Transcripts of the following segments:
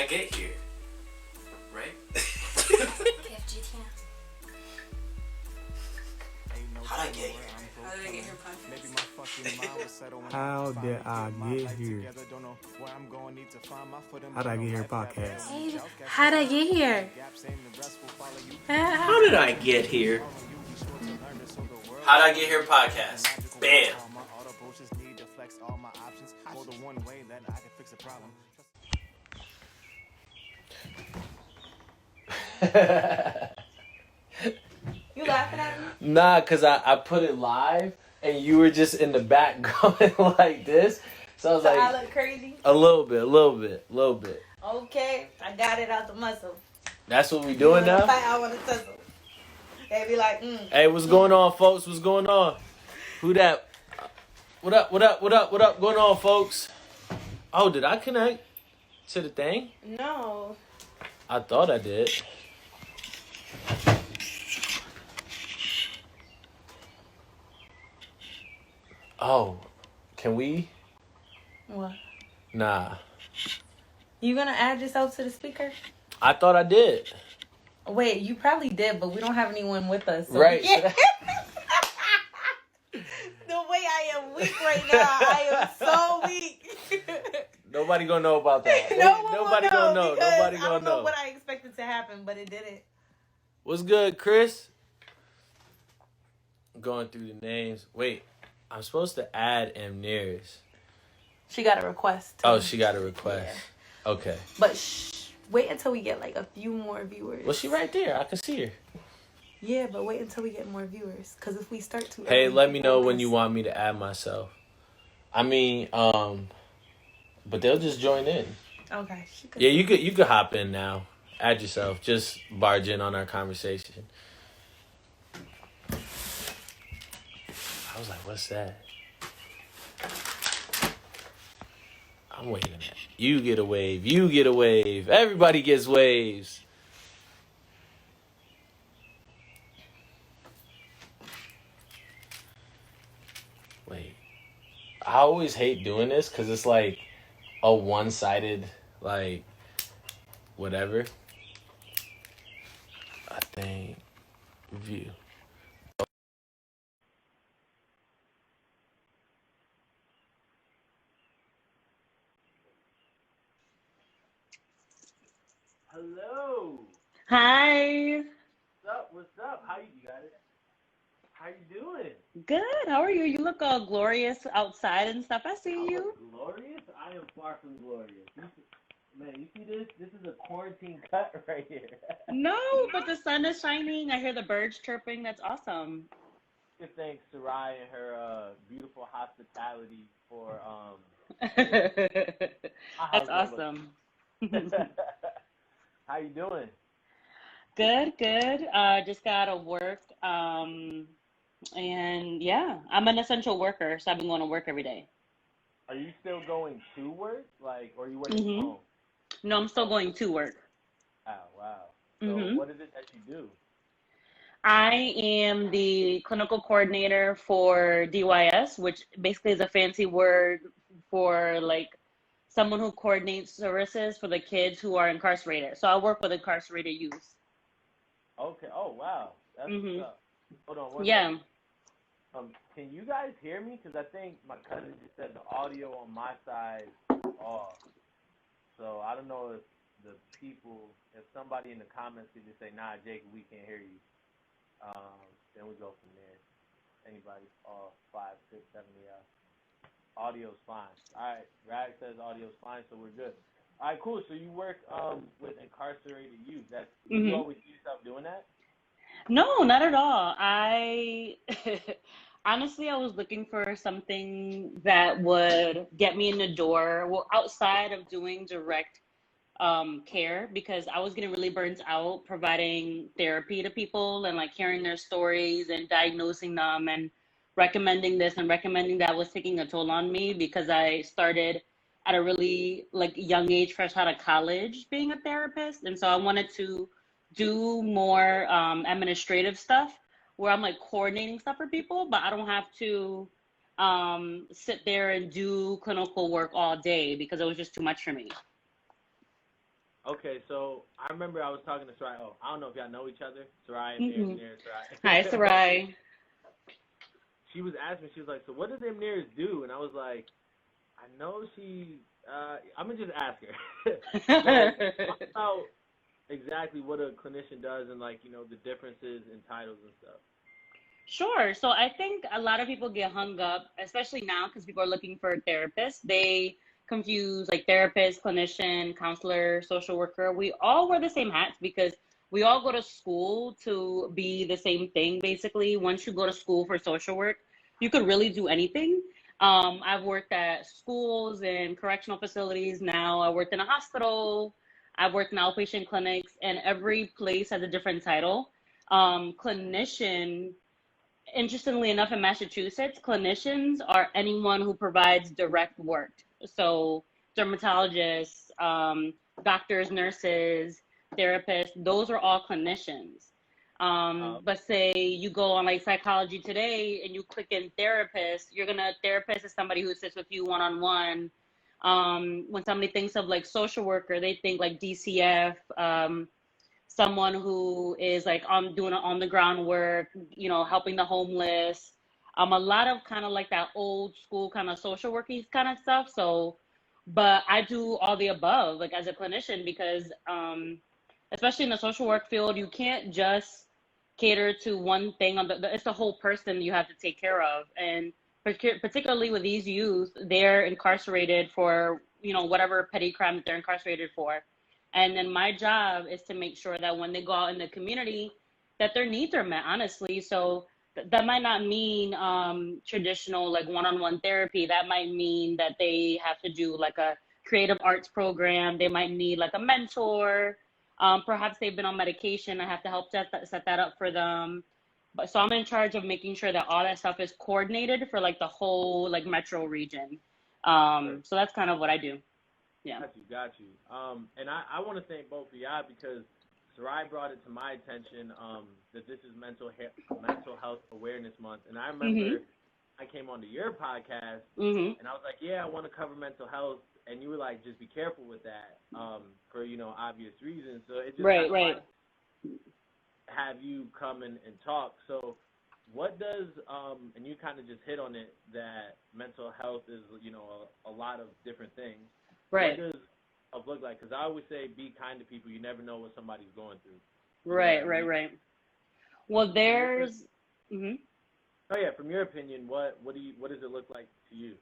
get here? Right? How'd I get here? How did I get here, podcast? How did I get here? How did I get here, podcast? How'd I get here? How did I get here? How'd I get here podcast? Bam. You laughing at me? Nah, cause I put it live and you were just in the back going like this. So I was like, I look crazy? a little bit. Okay, I got it out the muscle. That's what we doing now? I want to tussle. They be like, Hey, what's going on, folks? What's going on? Who that? What up going on, folks? Oh, did I connect to the thing? No. I thought I did. Oh, can we? What? Nah. You gonna add yourself to the speaker? I thought I did. Wait, you probably did, but we don't have anyone with us. So Right. Yeah. The way I am weak right now, I am so weak. Nobody gonna know about that. Nobody gonna know. Nobody I gonna don't know know. what I expected to happen, but it didn't. What's good, Chris? I'm going through the names. Wait, I'm supposed to add Amneris. She got a request. Oh, she got a request. Yeah. Okay. But wait until we get like a few more viewers. Well, she right there. I can see her. Yeah, but wait until we get more viewers. Because if we start to... Hey, let me know when you want me to add myself. I mean, but they'll just join in. Okay. Yeah, you could hop in now. Add yourself. Just barge in on our conversation. I was like, what's that? I'm waving at you. Get a wave. You get a wave. Everybody gets waves. Wait. I always hate doing this because it's like a one-sided, like, whatever. I think. View. Hello. Hi. What's up? How you got it? How you doing? Good. How are you? You look all glorious outside and stuff. I see you. Glorious? I am far from glorious. Man, you see this? This is a quarantine cut right here. No, but the sun is shining. I hear the birds chirping. That's awesome. Good thanks to Rye and her beautiful hospitality for That's awesome. How you doing? Good. Just got out of work. And yeah, I'm an essential worker, so I've been going to work every day. Are you still going to work? Like, or are you working from home? No, I'm still going to work. Oh, wow. So what is it that you do? I am the clinical coordinator for DYS, which basically is a fancy word for like someone who coordinates services for the kids who are incarcerated. So I work with incarcerated youth. Okay. Oh, wow. That's what's up. Hold on. Yeah. Can you guys hear me? Because I think my cousin just said the audio on my side is off. So I don't know if if somebody in the comments could just say, nah, Jake, we can't hear you. Then we go from there. Anybody? 5, 6, 7, yeah. Audio's fine. All right. Rag says audio's fine, so we're good. All right, cool. So you work with incarcerated youth. Do you always see yourself doing that? No, not at all. Honestly, I was looking for something that would get me in the door, well, outside of doing direct care, because I was getting really burnt out providing therapy to people and like hearing their stories and diagnosing them and recommending this and recommending that was taking a toll on me because I started at a really like young age, fresh out of college, being a therapist. And so I wanted to do more administrative stuff where I'm like coordinating stuff for people, but I don't have to sit there and do clinical work all day because it was just too much for me. Okay, so I remember I was talking to Sarai. Oh, I don't know if y'all know each other. Sarai and Mm-mm. Hi, Sarai. Sarai. She was asking me, she was like, so what do them Nears do? And I was like, I know she, I'm going to just ask her. So, talk about exactly what a clinician does and, like, you know, the differences in titles and stuff. Sure. So I think a lot of people get hung up, especially now because people are looking for therapists. They confuse like therapist, clinician, counselor, social worker. We all wear the same hats because we all go to school to be the same thing, basically. Once you go to school for social work, you could really do anything. I've worked at schools and correctional facilities now. I worked in a hospital. I've worked in outpatient clinics, and every place has a different title. Clinician, interestingly enough, in Massachusetts, clinicians are anyone who provides direct work. So dermatologists, doctors, nurses, therapists, those are all clinicians. But say you go on like Psychology Today and you click in therapist, therapist is somebody who sits with you one-on-one. When somebody thinks of like social worker, they think like DCF, someone who is like doing on the ground work, you know, helping the homeless, a lot of kind of like that old school kind of social worky kind of stuff. So, but I do all the above, like as a clinician, because especially in the social work field, you can't just cater to one thing it's the whole person you have to take care of. And particularly with these youth, they're incarcerated for, you know, whatever petty crime that they're incarcerated for. And then my job is to make sure that when they go out in the community, that their needs are met, honestly. So that might not mean traditional like one-on-one therapy. That might mean that they have to do like a creative arts program. They might need like a mentor. Perhaps they've been on medication. I have to help set that up for them. But so I'm in charge of making sure that all that stuff is coordinated for like the whole like metro region. So that's kind of what I do. Yeah. Got you. And I want to thank both of y'all because Sarai brought it to my attention that this is mental health awareness month, and I remember I came onto your podcast and I was like, yeah, I want to cover mental health, and you were like, just be careful with that for, you know, obvious reasons. So it just right. Have you come and talk. So what does and you kind of just hit on it that mental health is, you know, a lot of different things. Right. What does it look like? Because I always say be kind to people. You never know what somebody's going through. Right. Well, there's. Oh yeah, from your opinion, what does it look like to you?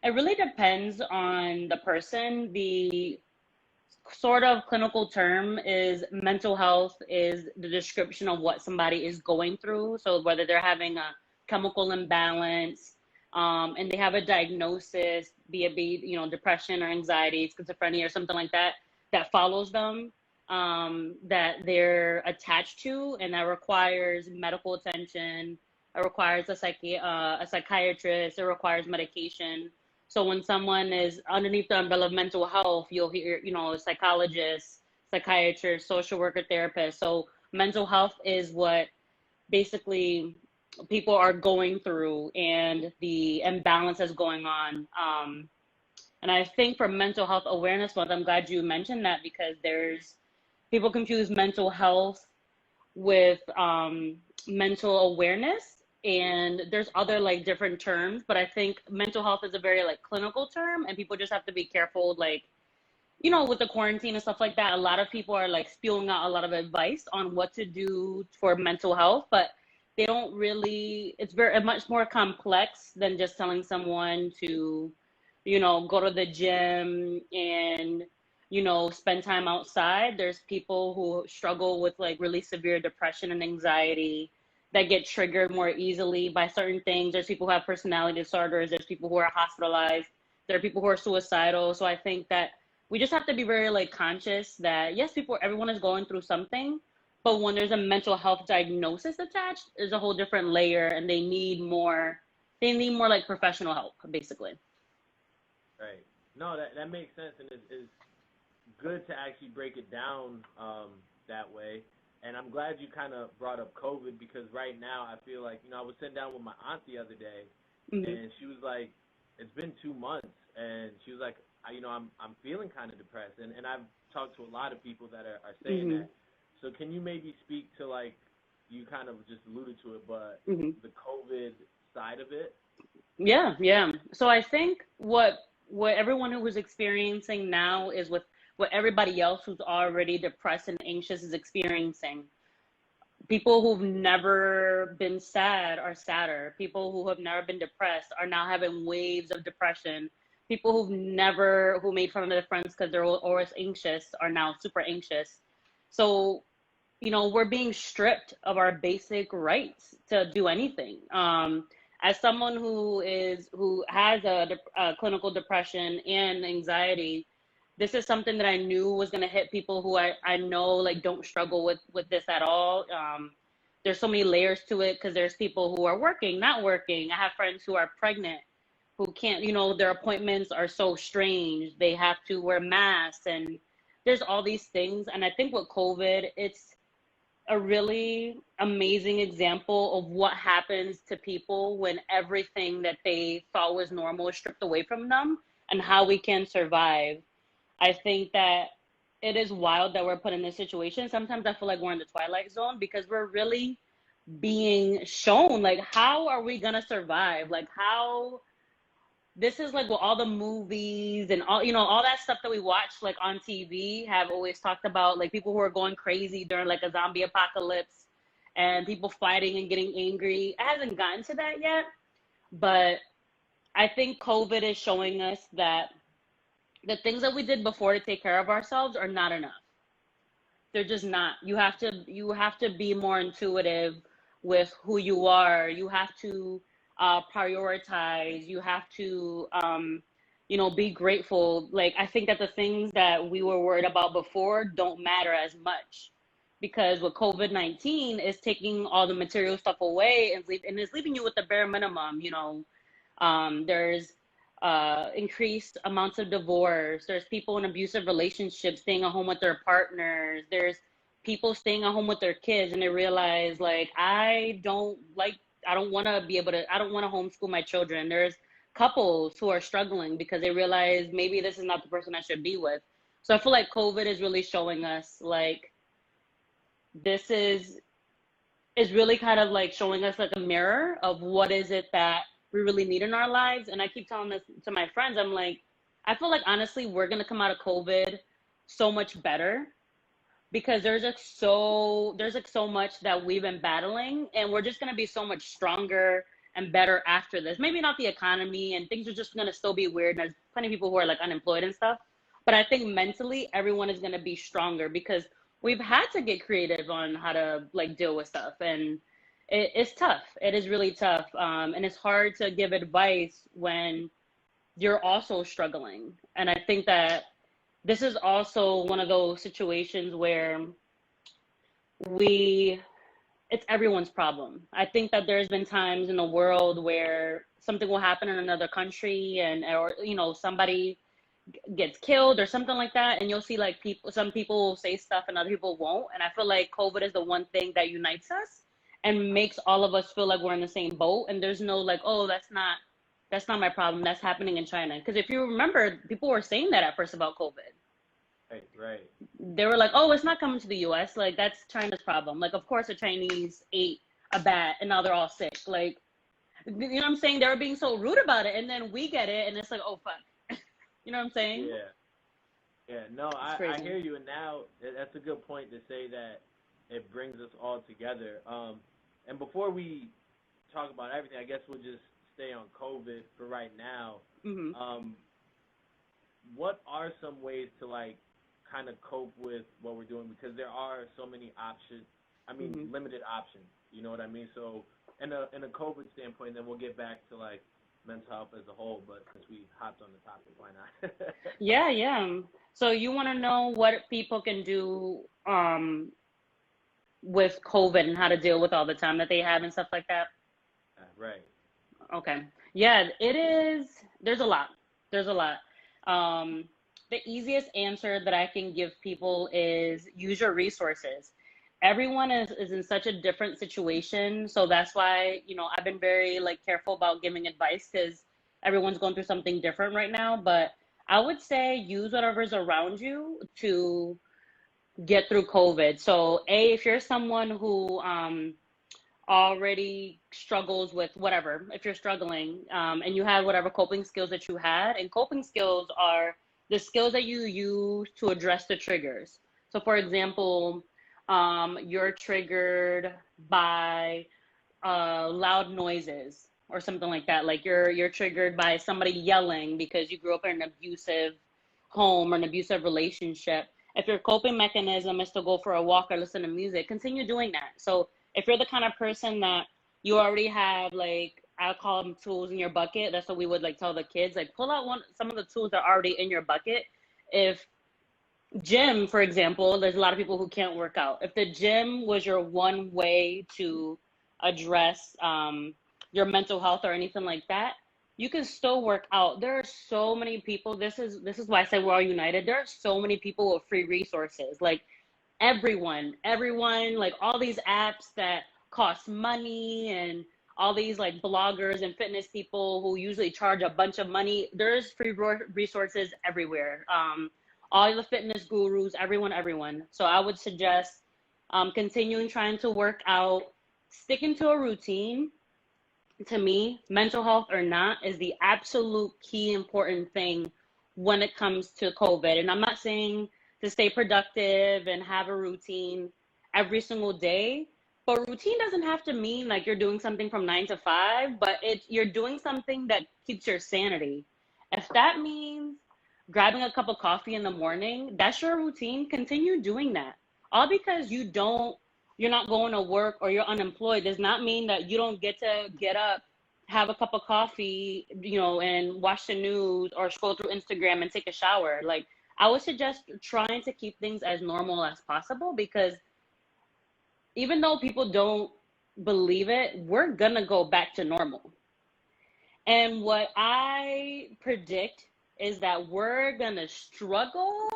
It really depends on the person. The sort of clinical term is mental health is the description of what somebody is going through. So whether they're having a chemical imbalance, and they have a diagnosis, be it you know, depression or anxiety, schizophrenia or something like that, that follows them, that they're attached to, and that requires medical attention. It requires a psychiatrist. It requires medication. So when someone is underneath the umbrella of mental health, you'll hear, you know, psychologists, psychiatrists, social worker, therapists. So mental health is what basically people are going through and the imbalance is going on. And I think for Mental Health Awareness Month, I'm glad you mentioned that because people confuse mental health with mental awareness, and there's other like different terms, but I think mental health is a very like clinical term, and people just have to be careful, like, you know, with the quarantine and stuff like that. A lot of people are like spewing out a lot of advice on what to do for mental health, but they don't really, it's very much more complex than just telling someone to, you know, go to the gym and, you know, spend time outside. There's people who struggle with like really severe depression and anxiety that get triggered more easily by certain things. There's people who have personality disorders. There's people who are hospitalized. There are people who are suicidal. So I think that we just have to be very like conscious that yes, everyone is going through something, but when there's a mental health diagnosis attached, there's a whole different layer, and they need more like professional help, basically. Right. No, that makes sense, and it's good to actually break it down that way. And I'm glad you kind of brought up COVID because right now I feel like, you know, I was sitting down with my aunt the other day, and she was like, it's been 2 months, and she was like, I'm feeling kind of depressed, and I've talked to a lot of people that are saying that. So can you maybe speak to, like, you kind of just alluded to it, but the COVID side of it? Yeah, yeah. So I think what everyone who is experiencing now is what everybody else who's already depressed and anxious is experiencing. People who've never been sad are sadder. People who have never been depressed are now having waves of depression. People who made fun of their friends because they're always anxious are now super anxious. So, we're being stripped of our basic rights to do anything. As someone who has a clinical depression and anxiety, this is something that I knew was going to hit people who I know like don't struggle with this at all. There's so many layers to it because there's people who are working, not working. I have friends who are pregnant who can't, their appointments are so strange. They have to wear masks and there's all these things. And I think with COVID, it's a really amazing example of what happens to people when everything that they thought was normal is stripped away from them and how we can survive. I think that it is wild that we're put in this situation. Sometimes I feel like we're in the twilight zone because we're really being shown, like, how are we gonna survive? Like, how this is like what all the movies and all that stuff that we watch like on TV have always talked about, like people who are going crazy during like a zombie apocalypse and people fighting and getting angry. It hasn't gotten to that yet, but I think COVID is showing us that the things that we did before to take care of ourselves are not enough. They're just not. You have to be more intuitive with who you are. You have to prioritize. You have to be grateful. Like, I think that the things that we were worried about before don't matter as much because with COVID-19 is taking all the material stuff away and it's leaving you with the bare minimum. There's increased amounts of divorce. There's people in abusive relationships staying at home with their partners. There's people staying at home with their kids and they realize, like, I don't want to homeschool my children. There's couples who are struggling because they realize maybe this is not the person I should be with. So I feel like COVID is really showing us, like, this is really kind of like showing us like a mirror of what is it that we really need in our lives. And I keep telling this to my friends. I'm like, I feel like honestly, we're going to come out of COVID so much better because there's so much that we've been battling and we're just going to be so much stronger and better after this. Maybe not the economy and things are just going to still be weird. And there's plenty of people who are like unemployed and stuff. But I think mentally everyone is going to be stronger because we've had to get creative on how to like deal with stuff. And it's tough. It is really tough. And it's hard to give advice when you're also struggling. And I think that this is also one of those situations where it's everyone's problem. I think that there's been times in the world where something will happen in another country or somebody gets killed or something like that. And you'll see like some people will say stuff and other people won't. And I feel like COVID is the one thing that unites us and makes all of us feel like we're in the same boat. And there's no like, oh, that's not my problem. That's happening in China. Because if you remember, people were saying that at first about COVID. Right. They were like, oh, it's not coming to the US. Like, that's China's problem. Like, of course the Chinese ate a bat and now they're all sick. Like, you know what I'm saying? They were being so rude about it. And then we get it and it's like, oh, fuck. You know what I'm saying? Yeah. No, I hear you. And now that's a good point to say that it brings us all together. And before we talk about everything, I guess we'll just stay on COVID for right now. Mm-hmm. What are some ways to like kind of cope with what we're doing? Because there are so many options. I mean, limited options. You know what I mean? So in a COVID standpoint, then we'll get back to like mental health as a whole. But since we hopped on the topic, why not? Yeah. So you want to know what people can do with COVID and how to deal with all the time that they have and stuff like that? Right. Okay. Yeah, it is. There's a lot. The easiest answer that I can give people is use your resources. Everyone is in such a different situation. So that's why, I've been very like careful about giving advice because everyone's going through something different right now. But I would say use whatever's around you to get through COVID. So, if you're someone who already struggles with whatever, if you're struggling, and you had whatever coping skills that you had, and coping skills are the skills that you use to address the triggers. So, for example, you're triggered by loud noises or something like that. Like you're triggered by somebody yelling because you grew up in an abusive home or an abusive relationship. If your coping mechanism is to go for a walk or listen to music, continue doing that. So if you're the kind of person that you already have, like, I call them tools in your bucket, that's what we would like tell the kids, like pull out some of the tools that are already in your bucket. If gym, for example, there's a lot of people who can't work out. If the gym was your one way to address your mental health or anything like that, you can still work out. There are so many people. This is why I say we're all united. There are so many people with free resources. Like everyone, like all these apps that cost money and all these like bloggers and fitness people who usually charge a bunch of money. There's free resources everywhere. All the fitness gurus, everyone. So I would suggest continuing trying to work out, sticking to a routine. To me, mental health or not is the absolute key important thing when it comes to COVID. And I'm not saying to stay productive and have a routine every single day, but routine doesn't have to mean like you're doing something from 9 to 5, but you're doing something that keeps your sanity. If that means grabbing a cup of coffee in the morning, that's your routine. Continue doing that. All because you're not going to work or you're unemployed does not mean that you don't get to get up, have a cup of coffee, and watch the news or scroll through Instagram and take a shower. Like, I would suggest trying to keep things as normal as possible, because even though people don't believe it, we're gonna go back to normal. And what I predict is that we're gonna struggle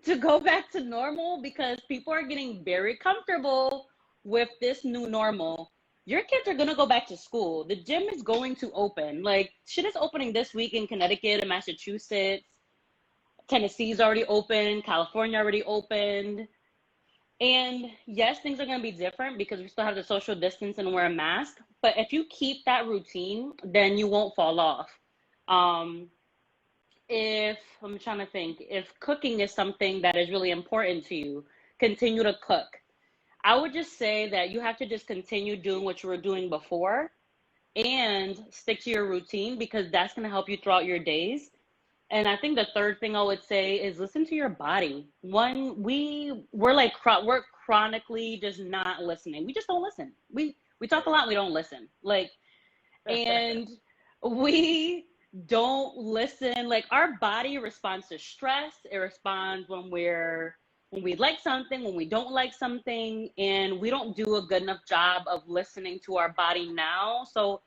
to go back to normal because people are getting very comfortable with this new normal. Your kids are gonna go back to school. The gym is going to open. Like, shit is opening this week in Connecticut and Massachusetts. Tennessee's already open. California already opened. And yes, things are going to be different because we still have the social distance and wear a mask. But if you keep that routine, then you won't fall off. If I'm trying to think, if cooking is something that is really important to you, continue to cook. I would just say that you have to just continue doing what you were doing before and stick to your routine, because that's going to help you throughout your days. And I think the third thing I would say is listen to your body. We're chronically just not listening. We just don't listen. We talk a lot, we don't listen. Like, and we don't listen. Like, our body responds to stress. It responds when we like something, when we don't like something, and we don't do a good enough job of listening to our body now. So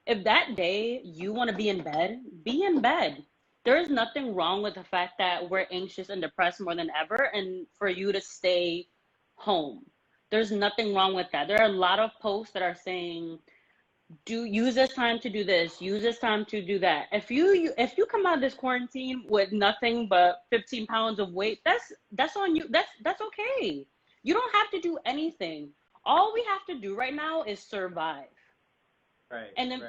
if that day you want to be in bed, be in bed. There is nothing wrong with the fact that we're anxious and depressed more than ever, and for you to stay home. There's nothing wrong with that. There are a lot of posts that are saying, use this time to do this, use this time to do that. If you come out of this quarantine with nothing but 15 pounds of weight, that's on you. That's okay. You don't have to do anything. All we have to do right now is survive. Right. And if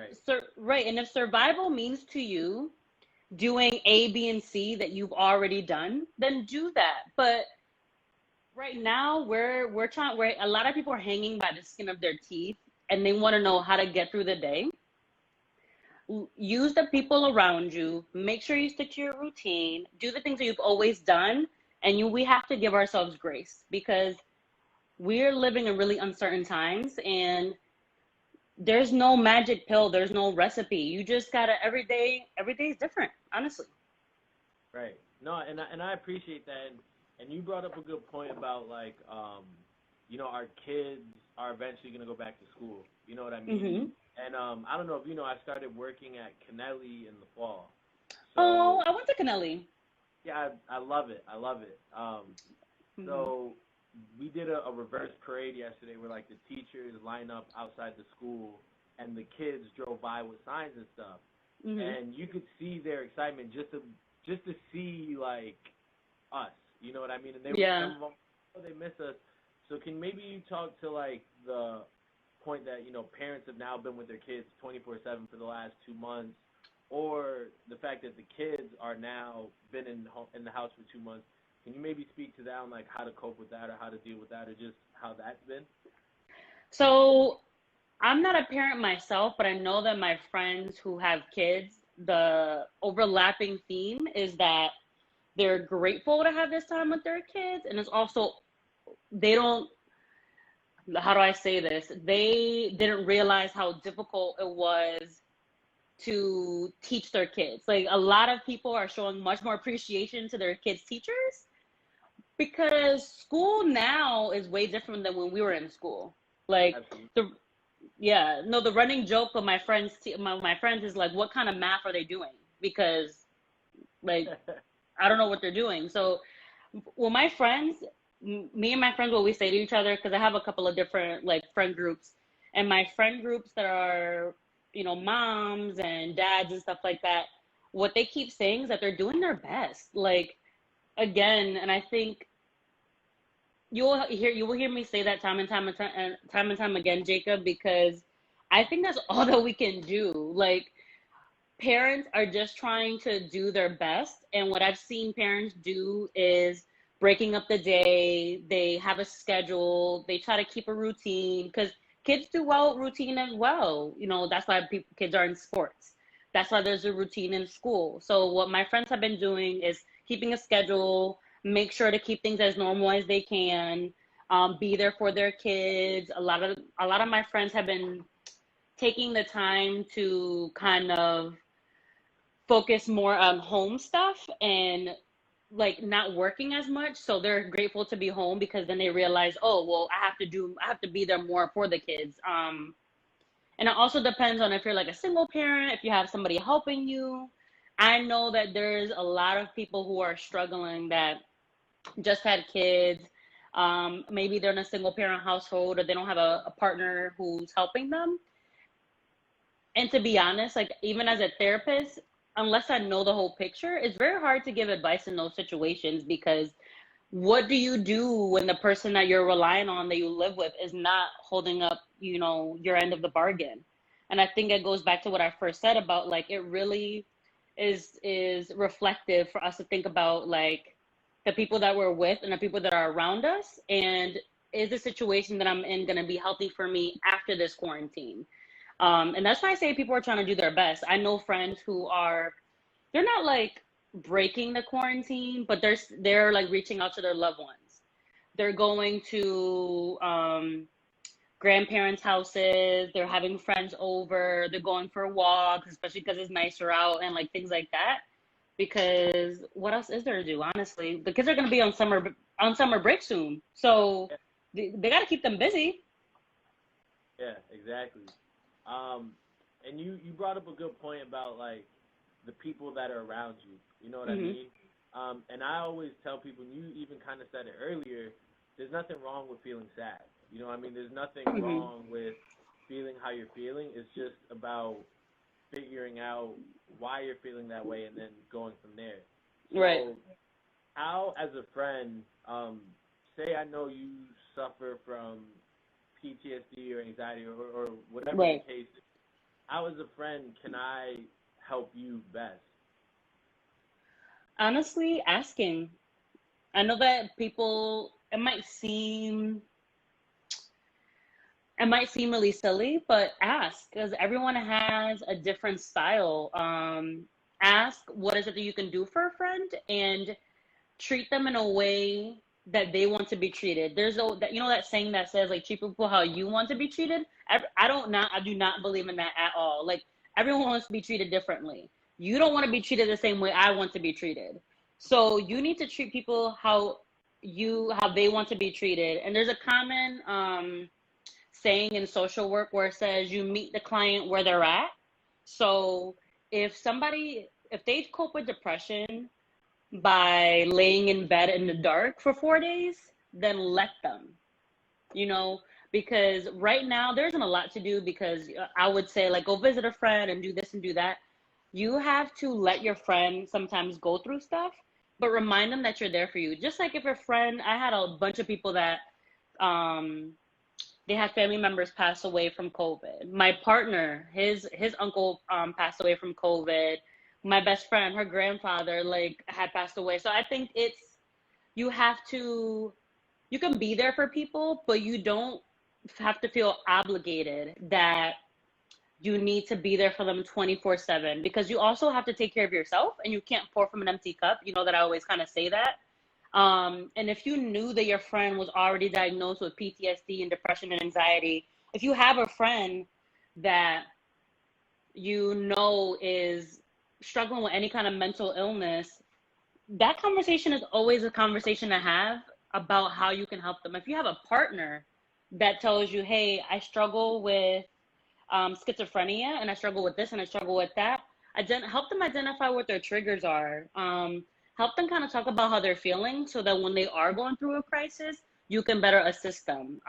right. And if survival means to you doing A, B, and C that you've already done, then do that. But right now, where a lot of people are hanging by the skin of their teeth, and they want to know how to get through the day. Use the people around you. Make sure you stick to your routine. Do the things that you've always done, and we have to give ourselves grace, because we're living in really uncertain times, and there's no magic pill. There's no recipe. You just gotta every day is different, honestly. Right. No, and I appreciate that. And you brought up a good point about, like, our kids are eventually gonna go back to school. You know what I mean? Mm-hmm. And I don't know if you know, I started working at Kennelly in the fall. So, oh, I went to Kennelly. Yeah, I love it. So we did a reverse parade yesterday where, like, the teachers line up outside the school and the kids drove by with signs and stuff. Mm-hmm. And you could see their excitement just to just to see like us. You know what I mean? And some of them, they miss us. So can maybe you talk to like the point that, you know, parents have now been with their kids 24/7 for the last 2 months, or the fact that the kids are now been in the house for 2 months. Can you maybe speak to that on like how to cope with that or how to deal with that or just how that's been? So I'm not a parent myself, but I know that my friends who have kids, the overlapping theme is that they're grateful to have this time with their kids, and it's also they don't, how do I say this? They didn't realize how difficult it was to teach their kids. Like a lot of people are showing much more appreciation to their kids' teachers because school now is way different than when we were in school. Like the running joke of my friends, my friends is like, what kind of math are they doing? Because like, I don't know what they're doing. So well, my friends, me and my friends, what we say to each other, because I have a couple of different like friend groups, and my friend groups that are, you know, moms and dads and stuff like that, what they keep saying is that they're doing their best. Like, again, and I think you will hear me say that time and time again, Jacob, because I think that's all that we can do. Like, parents are just trying to do their best, and what I've seen parents do is breaking up the day. They have a schedule. They try to keep a routine because kids do well with routine as well. You know, that's why kids are in sports. That's why there's a routine in school. So what my friends have been doing is keeping a schedule, make sure to keep things as normal as they can, be there for their kids. A lot of my friends have been taking the time to kind of focus more on home stuff and like not working as much. So they're grateful to be home because then they realize, oh, well, I have to be there more for the kids. And it also depends on if you're like a single parent, if you have somebody helping you. I know that there's a lot of people who are struggling that just had kids. Maybe they're in a single parent household or they don't have a partner who's helping them. And to be honest, like even as a therapist, unless I know the whole picture, it's very hard to give advice in those situations because what do you do when the person that you're relying on that you live with is not holding up, you know, your end of the bargain? And I think it goes back to what I first said about like it really is reflective for us to think about like the people that we're with and the people that are around us, and is the situation that I'm in going to be healthy for me after this quarantine? And that's why I say people are trying to do their best. I know friends who they're not like breaking the quarantine, but they're like reaching out to their loved ones. They're going to grandparents' houses. They're having friends over. They're going for walks, especially because it's nicer out and like things like that. Because what else is there to do? Honestly, the kids are going to be on summer break soon, so they got to keep them busy. Yeah, exactly. And you brought up a good point about like the people that are around you. You know what I mean? And I always tell people, and you even kind of said it earlier, there's nothing wrong with feeling sad. You know what I mean? There's nothing wrong with feeling how you're feeling. It's just about figuring out why you're feeling that way and then going from there. So right. How, as a friend, say I know you suffer from PTSD or anxiety or whatever the case is, how, as a friend, can I help you best? Honestly, asking. I know that people, it might seem really silly, but ask, because everyone has a different style. Ask what is it that you can do for a friend and treat them in a way that they want to be treated. There's that saying that says like treat people how you want to be treated. I do not believe in that at all. Like everyone wants to be treated differently. You don't want to be treated the same way I want to be treated. So you need to treat people how they want to be treated. And there's a common saying in social work where it says you meet the client where they're at. So if they cope with depression by laying in bed in the dark for 4 days, then let them, because right now there isn't a lot to do, because I would say like go visit a friend and do this and do that. you have to let your friend sometimes go through stuff, but remind them that you're there for you. Just like if your friend, I had a bunch of people that um they had family members pass away from COVID. My partner, his uncle passed away from COVID. My best friend, her grandfather like had passed away. So I think it's you have to you can be there for people, but you don't have to feel obligated that you need to be there for them 24/7 because you also have to take care of yourself and you can't pour from an empty cup. You know that I always kind of say that. And if you knew that your friend was already diagnosed with PTSD and depression and anxiety, if you have a friend that you know is struggling with any kind of mental illness, that conversation is always a conversation to have about how you can help them. If you have a partner that tells you, hey, I struggle with schizophrenia and I struggle with this and I struggle with that, help them identify what their triggers are. Help them kind of talk about how they're feeling so that when they are going through a crisis, you can better assist them.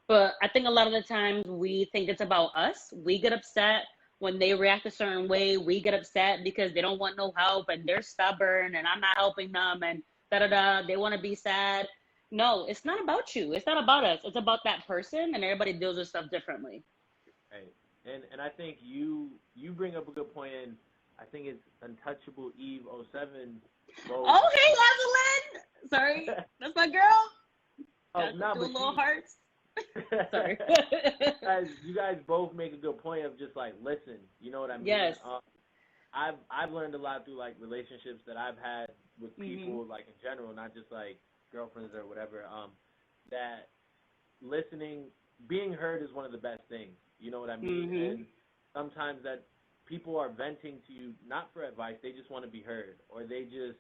But I think a lot of the times we think it's about us. We get upset when they react a certain way. We get upset because they don't want no help and they're stubborn and I'm not helping them and da da da. They want to be sad. No, it's not about you. It's not about us. It's about that person, and everybody deals with stuff differently. Right. And I think you bring up a good point, and I think it's Untouchable Eve '07. Oh, hey, Evelyn! Sorry, that's my girl. No, do but little hearts. Sorry. you guys both make a good point of just like listen. You know what I mean? Yes. I've learned a lot through like relationships that I've had with people like in general, not just like girlfriends or whatever. That listening, being heard is one of the best things. You know what I mean? And sometimes that people are venting to you not for advice, they just want to be heard, or they just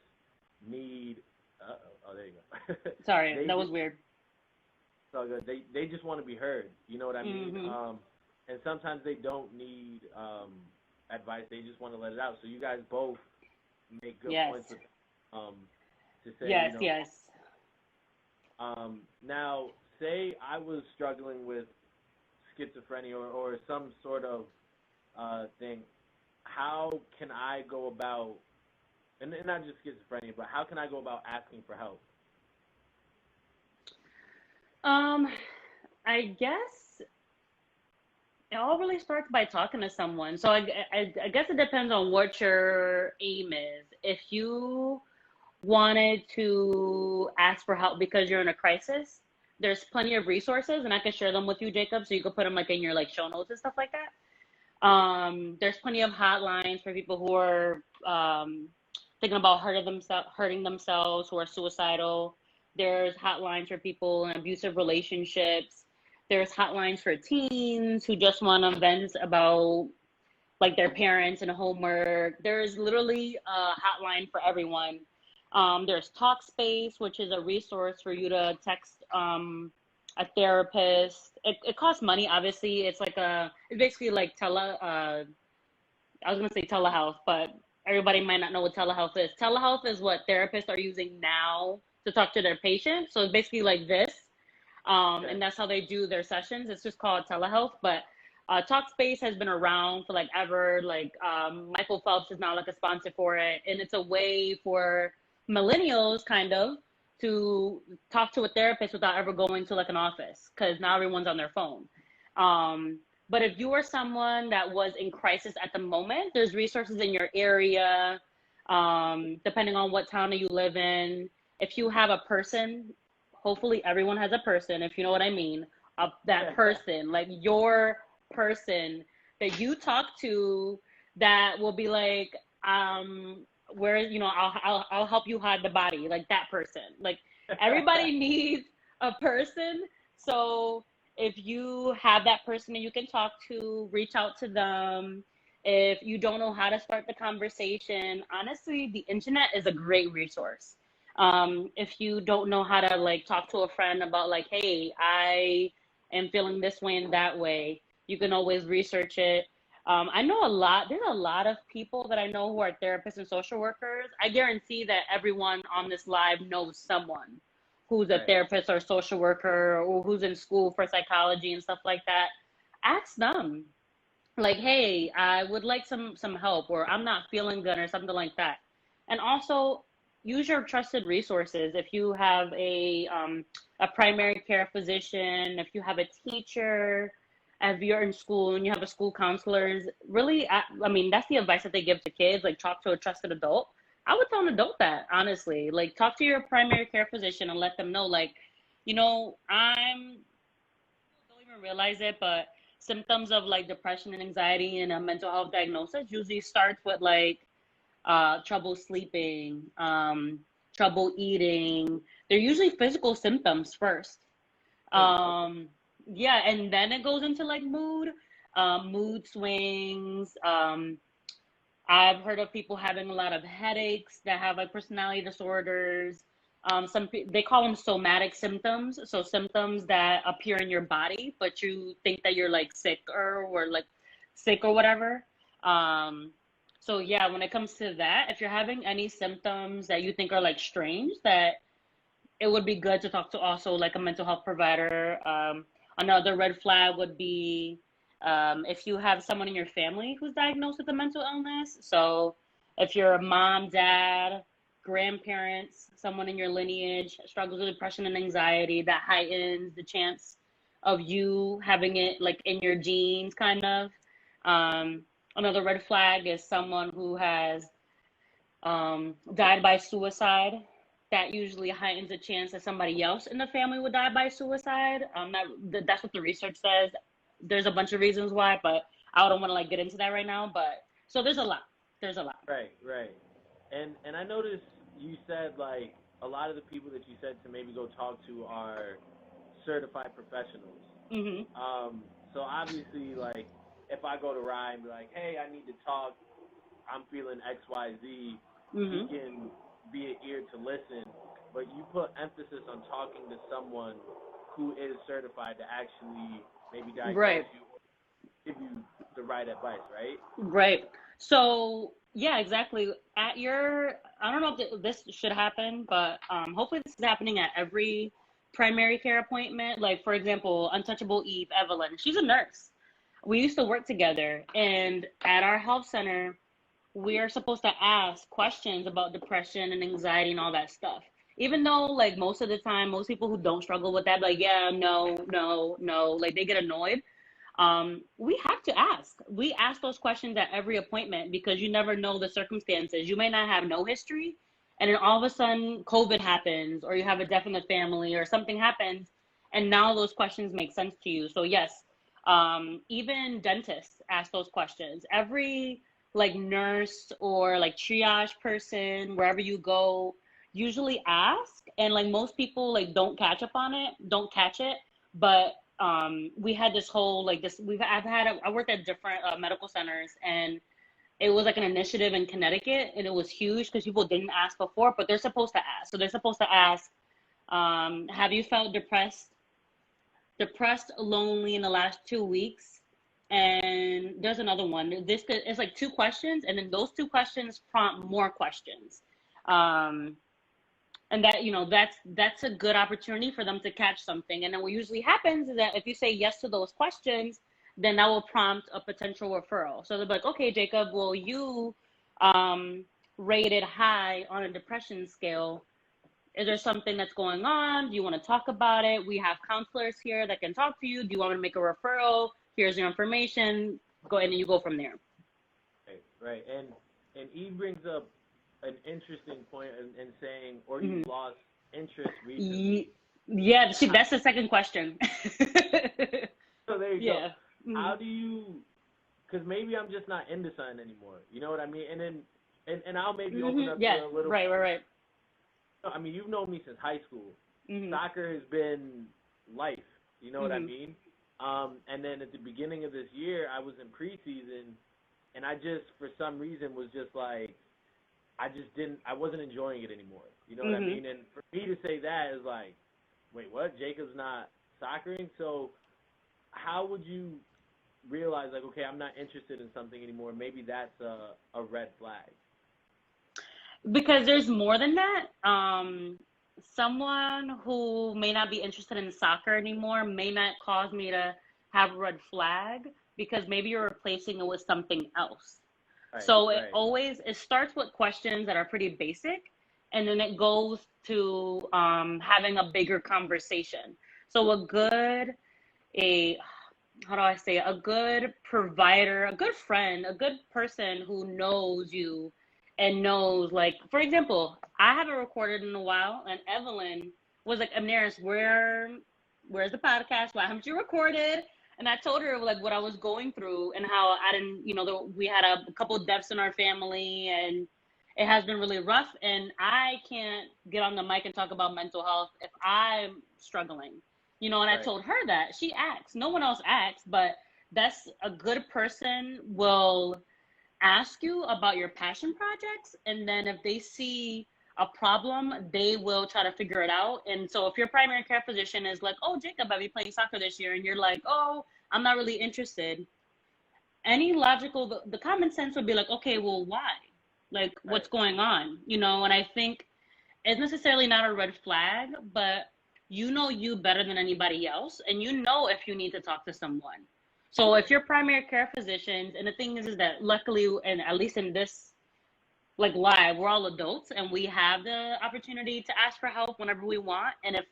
need. Oh, there you go. Sorry, that was weird. So good. They just want to be heard. You know what I mean? And sometimes they don't need advice. They just want to let it out. So you guys both make good points with, to say. Yes, you know, yes. Now, say I was struggling with schizophrenia or some sort of thing. How can I go about, and not just schizophrenia, but how can I go about asking for help? I guess it all really starts by talking to someone. So I guess it depends on what your aim is. If you wanted to ask for help because you're in a crisis, there's plenty of resources, and I can share them with you, Jacob, so you can put them like in your like show notes and stuff like that. There's plenty of hotlines for people who are thinking about hurting themselves, who are suicidal. There's hotlines for people in abusive relationships. There's hotlines for teens who just want to vent about like their parents and homework. There's literally a hotline for everyone. There's Talkspace, which is a resource for you to text a therapist. It costs money, obviously. It's basically like I was gonna say telehealth, but everybody might not know what telehealth is. Telehealth is what therapists are using now to talk to their patients. So it's basically like this. And that's how they do their sessions. It's just called telehealth. But Talkspace has been around for like ever. Like Michael Phelps is now like a sponsor for it. And it's a way for millennials kind of to talk to a therapist without ever going to like an office, because now everyone's on their phone. But if you are someone that was in crisis at the moment, there's resources in your area, depending on what town you live in. If you have a person, hopefully everyone has a person, if you know what I mean, that person, like your person that you talk to that will be like, where, you know, I'll help you hide the body, like that person. Like everybody needs a person. So if you have that person that you can talk to, reach out to them. If you don't know how to start the conversation, honestly, the internet is a great resource. If you don't know how to like talk to a friend about like, hey, I am feeling this way and that way, you can always research it. I know there's a lot of people that I know who are therapists and social workers. I guarantee that everyone on this live knows someone who's a therapist or social worker or who's in school for psychology and stuff like that. Ask them. like, hey, I would like some help, or I'm not feeling good, or something like that. And also use your trusted resources. If you have a primary care physician, if you have a teacher, if you're in school and you have a school counselors, really, I mean, that's the advice that they give to kids, like talk to a trusted adult. I would tell an adult that, honestly, like talk to your primary care physician and let them know, like, I'm don't even realize it, but symptoms of like depression and anxiety and a mental health diagnosis usually starts with like trouble sleeping, trouble eating. They're usually physical symptoms first. Okay. Um, yeah, and then it goes into like mood swings. I've heard of people having a lot of headaches that have like personality disorders. They call them somatic symptoms, so symptoms that appear in your body, but you think that you're like sick or whatever. Um, so yeah, when it comes to that, if you're having any symptoms that you think are like strange, that it would be good to talk to also like a mental health provider. Another red flag would be if you have someone in your family who's diagnosed with a mental illness. So if your mom, dad, grandparents, someone in your lineage struggles with depression and anxiety, that heightens the chance of you having it like in your genes, kind of. Um, Another red flag is someone who has died by suicide. That usually heightens the chance that somebody else in the family would die by suicide. That's what the research says. There's a bunch of reasons why, but I don't want to like get into that right now. But so there's a lot. There's a lot. Right, right. And I noticed you said like a lot of the people that you said to maybe go talk to are certified professionals. Mhm. Um, so obviously like if I go to Ryan and be like, hey, I need to talk, I'm feeling X, Y, Z, he Mhm. can be an ear to listen. But you put emphasis on talking to someone who is certified to actually maybe diagnose Right. you or give you the right advice, right? Right. So yeah, exactly. I don't know if this should happen, but hopefully this is happening at every primary care appointment. Like for example, Untouchable Eve Evelyn, she's a nurse. We used to work together, and at our health center, we are supposed to ask questions about depression and anxiety and all that stuff. Even though, like, most of the time, most people who don't struggle with that, like, yeah, no, no, no, like, they get annoyed. We have to ask. We ask those questions at every appointment because you never know the circumstances. You may not have no history, and then all of a sudden, COVID happens, or you have a death in the family, or something happens, and now those questions make sense to you. So, yes, even dentists ask those questions. Every like nurse or like triage person, wherever you go, usually ask. And like most people like don't catch it. But we had this whole like this we've I've had I worked at different medical centers, and it was like an initiative in Connecticut, and it was huge because people didn't ask before, but they're supposed to ask. So they're supposed to ask, have you felt depressed, lonely in the last 2 weeks? And there's another one. It's like two questions, and then those two questions prompt more questions. Um, and that's a good opportunity for them to catch something. And then what usually happens is that if you say yes to those questions, then that will prompt a potential referral. So they'll be like, okay, Jacob, well, you um, rated high on a depression scale. Is there something that's going on? Do you want to talk about it? We have counselors here that can talk to you. Do you want me to make a referral? Here's your information. Go and then you go from there. Right, right. And Eve brings up an interesting point in saying, or you Hmm. lost interest recently. Yeah, How, that's the second question. so there you go. Yeah. How Mhm. do you? Because maybe I'm just not into something anymore. You know what I mean? And then and I'll maybe open up to Yeah. a little. Right. Right. Right. I mean, you've known me since high school. Mhm. Soccer has been life. You know what I Mhm. mean? And then at the beginning of this year, I was in preseason, and I just, for some reason, was just like, I wasn't enjoying it anymore. You know what I Mhm. mean? And for me to say that is like, wait, what? Jacob's not soccering? So how would you realize, like, okay, I'm not interested in something anymore? Maybe that's a red flag. Because there's more than that. Someone who may not be interested in soccer anymore may not cause me to have a red flag. because maybe you're replacing it with something else. Right, So right, it starts with questions that are pretty basic, and then it goes to having a bigger conversation. So a how do I say it? A good provider, a good friend, a good person who knows you and knows, like, for example, I haven't recorded in a while, and Evelyn was like, Amneris, where's the podcast? Why haven't you recorded? And I told her like what I was going through and how I didn't, we had a couple of deaths in our family, and it has been really rough. And I can't get on the mic and talk about mental health if I'm struggling. And I right. told her that. She asks. No one else asks, but that's a good person will ask you about your passion projects. And then if they see a problem, they will try to figure it out. And so if your primary care physician is like, oh, Jacob, I'll be playing soccer this year, and you're like, oh, I'm not really interested. Any logical, the common sense would be like, okay, well, why? Like, what's going on? And I think it's necessarily not a red flag, but you know you better than anybody else, and you know if you need to talk to someone. So if your primary care physicians, and the thing is that luckily, and at least in this like live, we're all adults and we have the opportunity to ask for help whenever we want. And if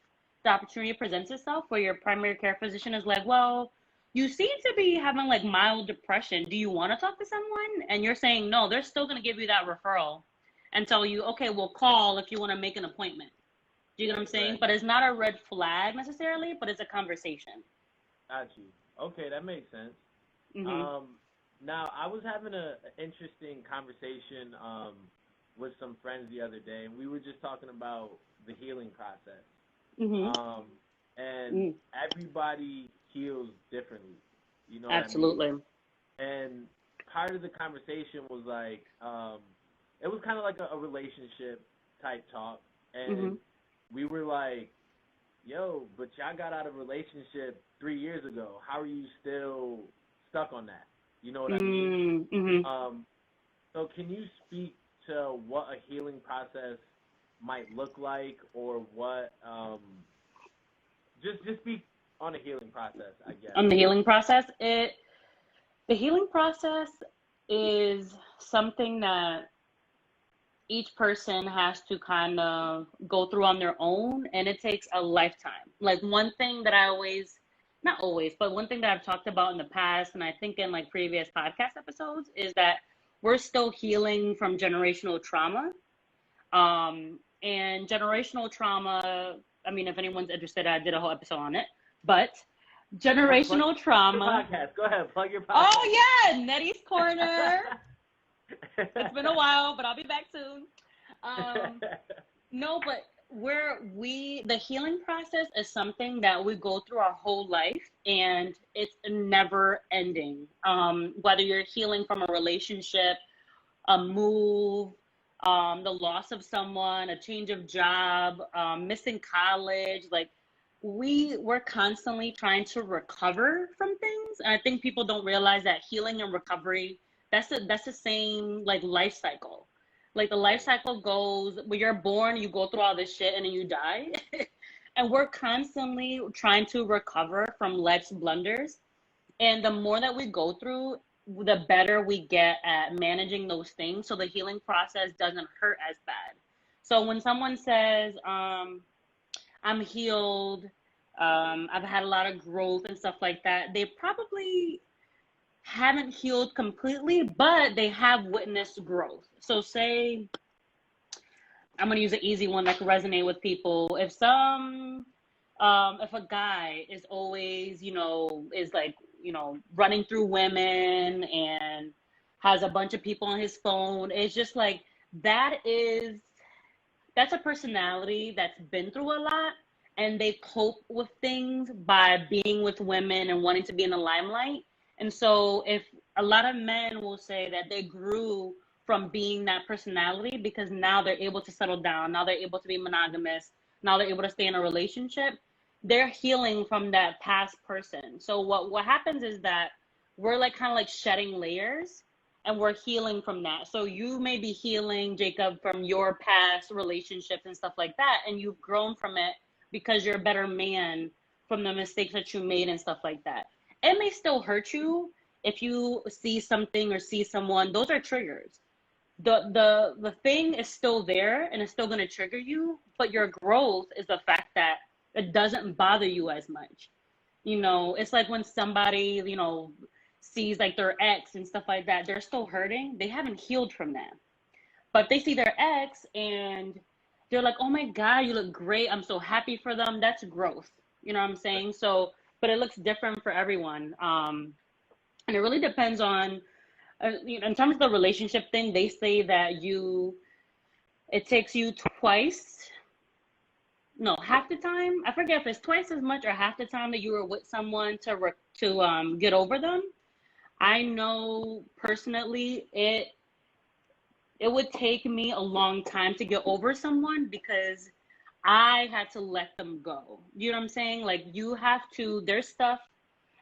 the opportunity presents itself where your primary care physician is like, well, you seem to be having like mild depression, do you want to talk to someone? And you're saying no, they're still going to give you that referral and tell you, okay, we'll call if you want to make an appointment. Do you get what I'm saying? Right. But it's not a red flag necessarily, but it's a conversation. Got you. Okay, that makes sense. Mm-hmm. Now, I was having an interesting conversation with some friends the other day, and we were just talking about the healing process. Mm-hmm. And everybody heals differently. You know Absolutely. what I mean? And part of the conversation was like, it was kind of like a relationship type talk. And we were like, yo, but y'all got out of a relationship 3 years ago. How are you still stuck on that? You know what I mean? Mm-hmm. So can you speak to what a healing process might look like, or what, just speak on the healing process, I guess. On the healing process, the healing process is something that each person has to kind of go through on their own, and it takes a lifetime. Like one thing that I always, not always, but one thing that I've talked about in the past, and I think in like previous podcast episodes, is that we're still healing from generational trauma. And generational trauma, I mean, if anyone's interested, I did a whole episode on it, but generational trauma. Podcast. Go ahead, plug your podcast. Oh yeah, Nettie's Corner. It's been a while, but I'll be back soon. No, but the healing process is something that we go through our whole life, and it's never ending. Whether you're healing from a relationship, a move, the loss of someone, a change of job, missing college, like we're constantly trying to recover from things. And I think people don't realize that healing and recovery, that's the same like life cycle. Like the life cycle goes, when you're born, you go through all this shit and then you die. And we're constantly trying to recover from life's blunders. And the more that we go through, the better we get at managing those things. So the healing process doesn't hurt as bad. So when someone says, I'm healed, I've had a lot of growth and stuff like that, they probably haven't healed completely, but they have witnessed growth. So say, I'm going to use an easy one that can resonate with people. If a guy is always, is like, running through women and has a bunch of people on his phone, it's just like, that's a personality that's been through a lot, and they cope with things by being with women and wanting to be in the limelight. And so if a lot of men will say that they grew from being that personality because now they're able to settle down, now they're able to be monogamous, now they're able to stay in a relationship, they're healing from that past person. So what happens is that we're like kind of like shedding layers, and we're healing from that. So you may be healing, Jacob, from your past relationships and stuff like that, and you've grown from it because you're a better man from the mistakes that you made and stuff like that. It may still hurt you, if you see something or see someone, those are triggers. The thing is still there and it's still going to trigger you, but your growth is the fact that it doesn't bother you as much. It's like when somebody, sees like their ex and stuff like that, they're still hurting. They haven't healed from that. But they see their ex and they're like, oh my God, you look great. I'm so happy for them. That's growth. You know what I'm saying? So, but it looks different for everyone. And it really depends on, in terms of the relationship thing, they say that it takes you half the time. I forget if it's twice as much or half the time that you were with someone to get over them. I know personally it would take me a long time to get over someone because I had to let them go. You know what I'm saying? Like there's stuff,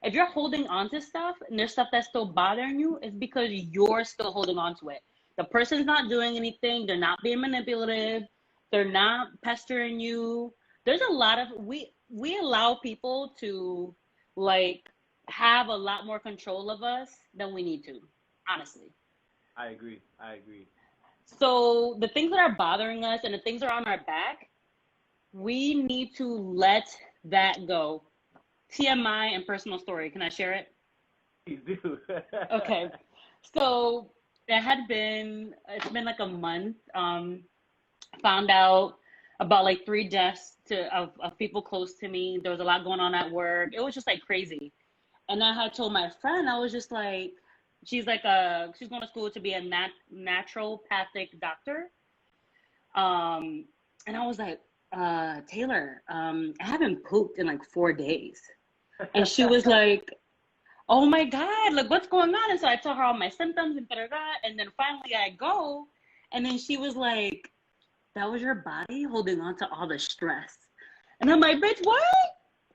if you're holding on to stuff and there's stuff that's still bothering you, it's because you're still holding on to it. The person's not doing anything. They're not being manipulative. They're not pestering you. There's a lot of, we allow people to like have a lot more control of us than we need to, honestly. I agree. So the things that are bothering us and the things that are on our back, we need to let that go. TMI and personal story. Can I share it? Please do. Okay. So it's been like a month. Found out about like 3 deaths of people close to me. There was a lot going on at work. It was just like crazy. And I had told my friend, I was just like, she's going to school to be a naturopathic doctor. And I was like, Taylor, I haven't pooped in like 4 days. And she was like, oh my God, like what's going on? And so I tell her all my symptoms and da-da-da. And then finally I go. And then she was like, that was your body holding on to all the stress. And I'm like, bitch, what?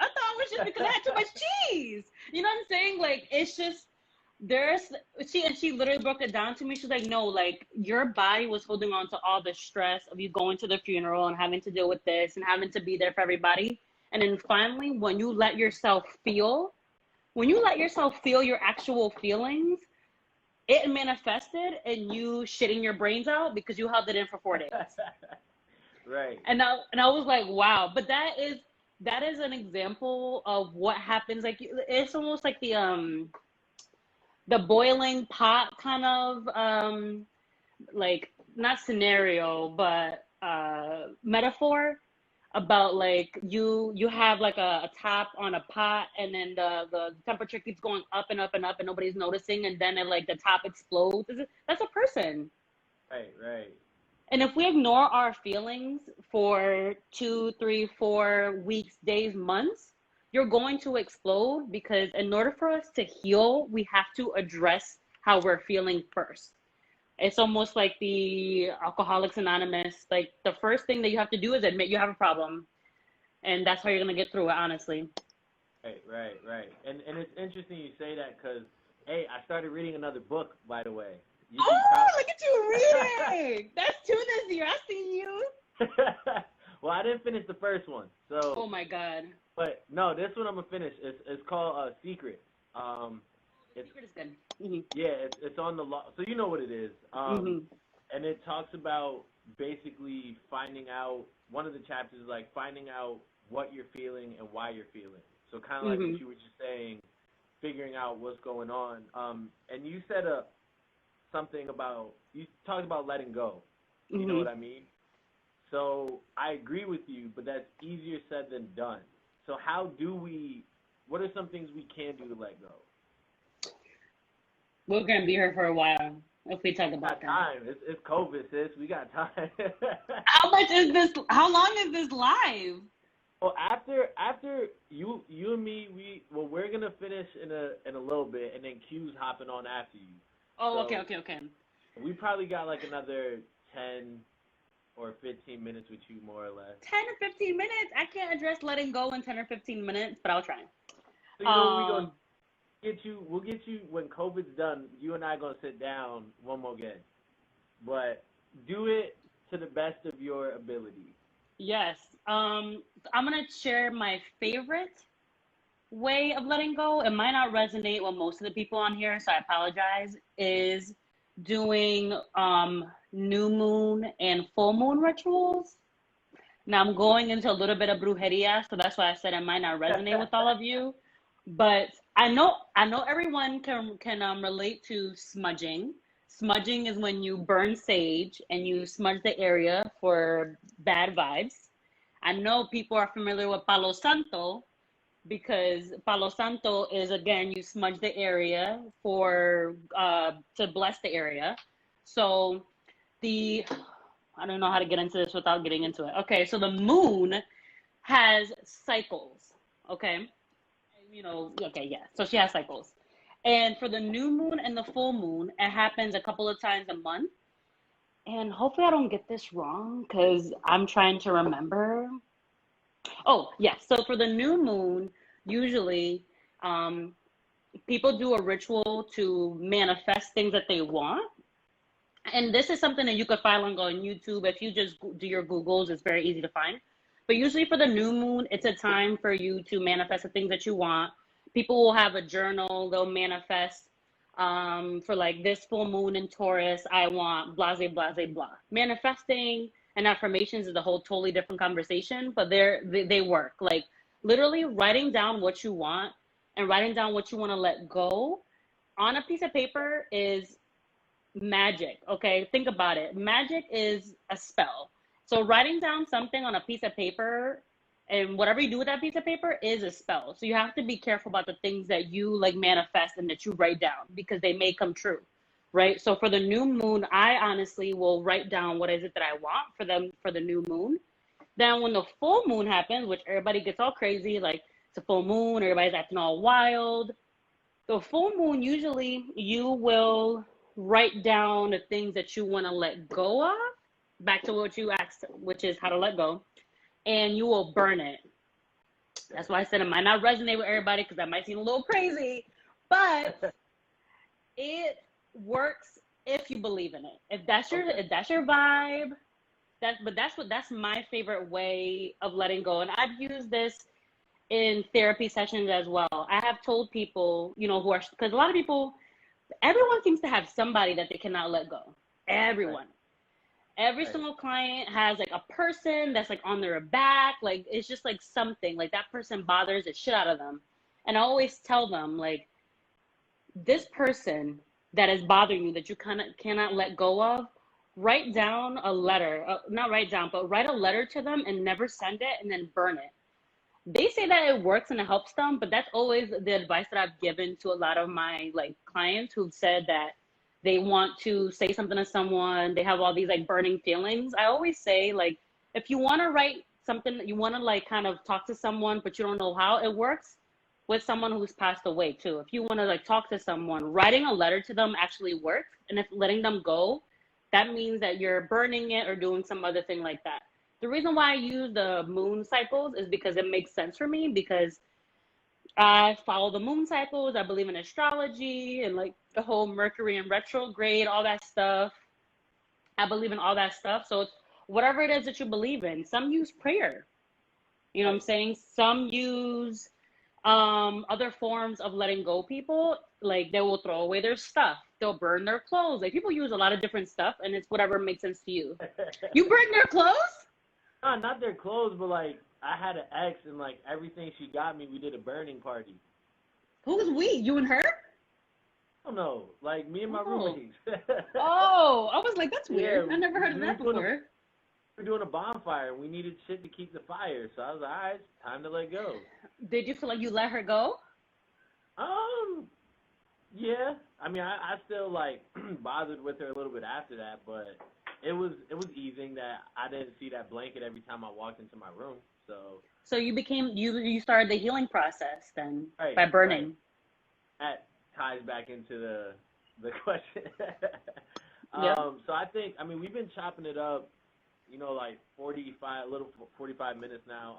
I thought it was just because I had too much cheese. You know what I'm saying? Like, it's just, she literally broke it down to me. She's like, no, like your body was holding on to all the stress of you going to the funeral and having to deal with this and having to be there for everybody. And then finally, when you let yourself feel your actual feelings, it manifested in you shitting your brains out because you held it in for 4 days. Right. And I was like, wow. But that is an example of what happens. Like it's almost like the boiling pot kind of like not scenario, but metaphor about like you have like a top on a pot and then the temperature keeps going up and up and up and nobody's noticing and then like the top explodes. That's a person. Right. And if we ignore our feelings for 2, 3, 4 weeks, days, months, you're going to explode because in order for us to heal, we have to address how we're feeling first. It's almost like the Alcoholics Anonymous. Like the first thing that you have to do is admit you have a problem. And that's how you're going to get through it, honestly. Right. And it's interesting you say that because, hey, I started reading another book, by the way. Look at you reading! That's 2 this year. I see you. Well, I didn't finish the first one, so. Oh my God. But no, this one I'm gonna finish. It's called Secret. Secret is good. Mm-hmm. Yeah, it's on the law, so you know what it is. And it talks about basically finding out. One of the chapters is like finding out what you're feeling and why you're feeling. So kind of like what you were just saying, figuring out what's going on. And you said something about, you talked about letting go. You know what I mean? So I agree with you, but that's easier said than done. So what are some things we can do to let go? We're going to be here for a while if we talk about that. Time. It's COVID, sis. We got time. How long is this live? Well, after you and me, we're going to finish in a little bit, and then Q's hopping on after you. Oh, so okay. We probably got like another 10 or 15 minutes with you, more or less. 10 or 15 minutes? I can't address letting go in 10 or 15 minutes, but I'll try. So you know what we're going to get you? We'll get you when COVID's done. You and I are going to sit down one more game. But do it to the best of your ability. Yes. I'm going to share my favorite way of letting go, it might not resonate with most of the people on here, so I apologize, is doing new moon and full moon rituals. Now I'm going into a little bit of brujeria, so that's why I said it might not resonate with all of you. But I know everyone can relate to smudging. Smudging is when you burn sage and you smudge the area for bad vibes. I know people are familiar with Palo Santo because Palo Santo is, again, you smudge the area for to bless the area. So the I don't know how to get into this without getting into it. Okay, so the moon has cycles. Okay, okay, yeah. So she has cycles. And for the new moon and the full moon, it happens a couple of times a month. And hopefully I don't get this wrong because I'm trying to remember. Oh, yeah. So for the new moon, usually um, people do a ritual to manifest things that they want. And this is something that you could find on YouTube. If you just do your Googles, it's very easy to find. But usually for the new moon, it's a time for you to manifest the things that you want. People will have a journal, they'll manifest for like this full moon in Taurus, I want blah, blah, blah, blah. Manifesting and affirmations is a whole totally different conversation, but they work. Like literally writing down what you want and writing down what you want to let go on a piece of paper is magic. Okay, think about it. Magic is a spell. So writing down something on a piece of paper and whatever you do with that piece of paper is a spell. So you have to be careful about the things that you like manifest and that you write down because they may come true, right? So for the new moon, I honestly will write down what is it that I want for the new moon. Then when the full moon happens, which everybody gets all crazy, like it's a full moon, everybody's acting all wild. The full moon, usually you will write down the things that you want to let go of, back to what you asked, which is how to let go, and you will burn it. That's why I said it might not resonate with everybody because that might seem a little crazy, but it works if you believe in it. If that's your vibe, that's my favorite way of letting go. And I've used this in therapy sessions as well. I have told people, who are, because a lot of people, everyone seems to have somebody that they cannot let go. Everyone. Every single client has like a person that's like on their back. Like it's just like something like that person bothers the shit out of them. And I always tell them like, this person that is bothering you that you cannot let go of, write down a letter, not write down, but write a letter to them and never send it and then burn it. They say that it works and it helps them, but that's always the advice that I've given to a lot of my like clients who've said that they want to say something to someone, they have all these like burning feelings. I always say like, if you want to write something, you want to like kind of talk to someone, but you don't know how it works, with someone who's passed away too. If you want to like talk to someone, writing a letter to them actually works. And if letting them go, that means that you're burning it or doing some other thing like that. The reason why I use the moon cycles is because it makes sense for me, because I follow the moon cycles. I believe in astrology and like the whole Mercury in retrograde, all that stuff. I believe in all that stuff. So it's whatever it is that you believe in. Some use prayer. You know what I'm saying? Some use other forms of letting go people. Like they will throw away their stuff. They'll burn their clothes. Like people use a lot of different stuff, and it's whatever makes sense to you. You burn their clothes? No, not their clothes, but like I had an ex, and like everything she got me, we did a burning party. Who's we? You and her? Oh no, like me and my roommates. Oh, I was like, that's weird. Yeah, I never heard of that before. We're doing a bonfire, and we needed shit to keep the fire, so I was like, all right, time to let go. Did you feel like you let her go? Yeah. I mean, I still like bothered with her a little bit after that, but it was easing that I didn't see that blanket every time I walked into my room. So you started the healing process then, right, by burning. Right. That ties back into the question. Yep. So I think, I mean, we've been chopping it up, like 45 minutes now.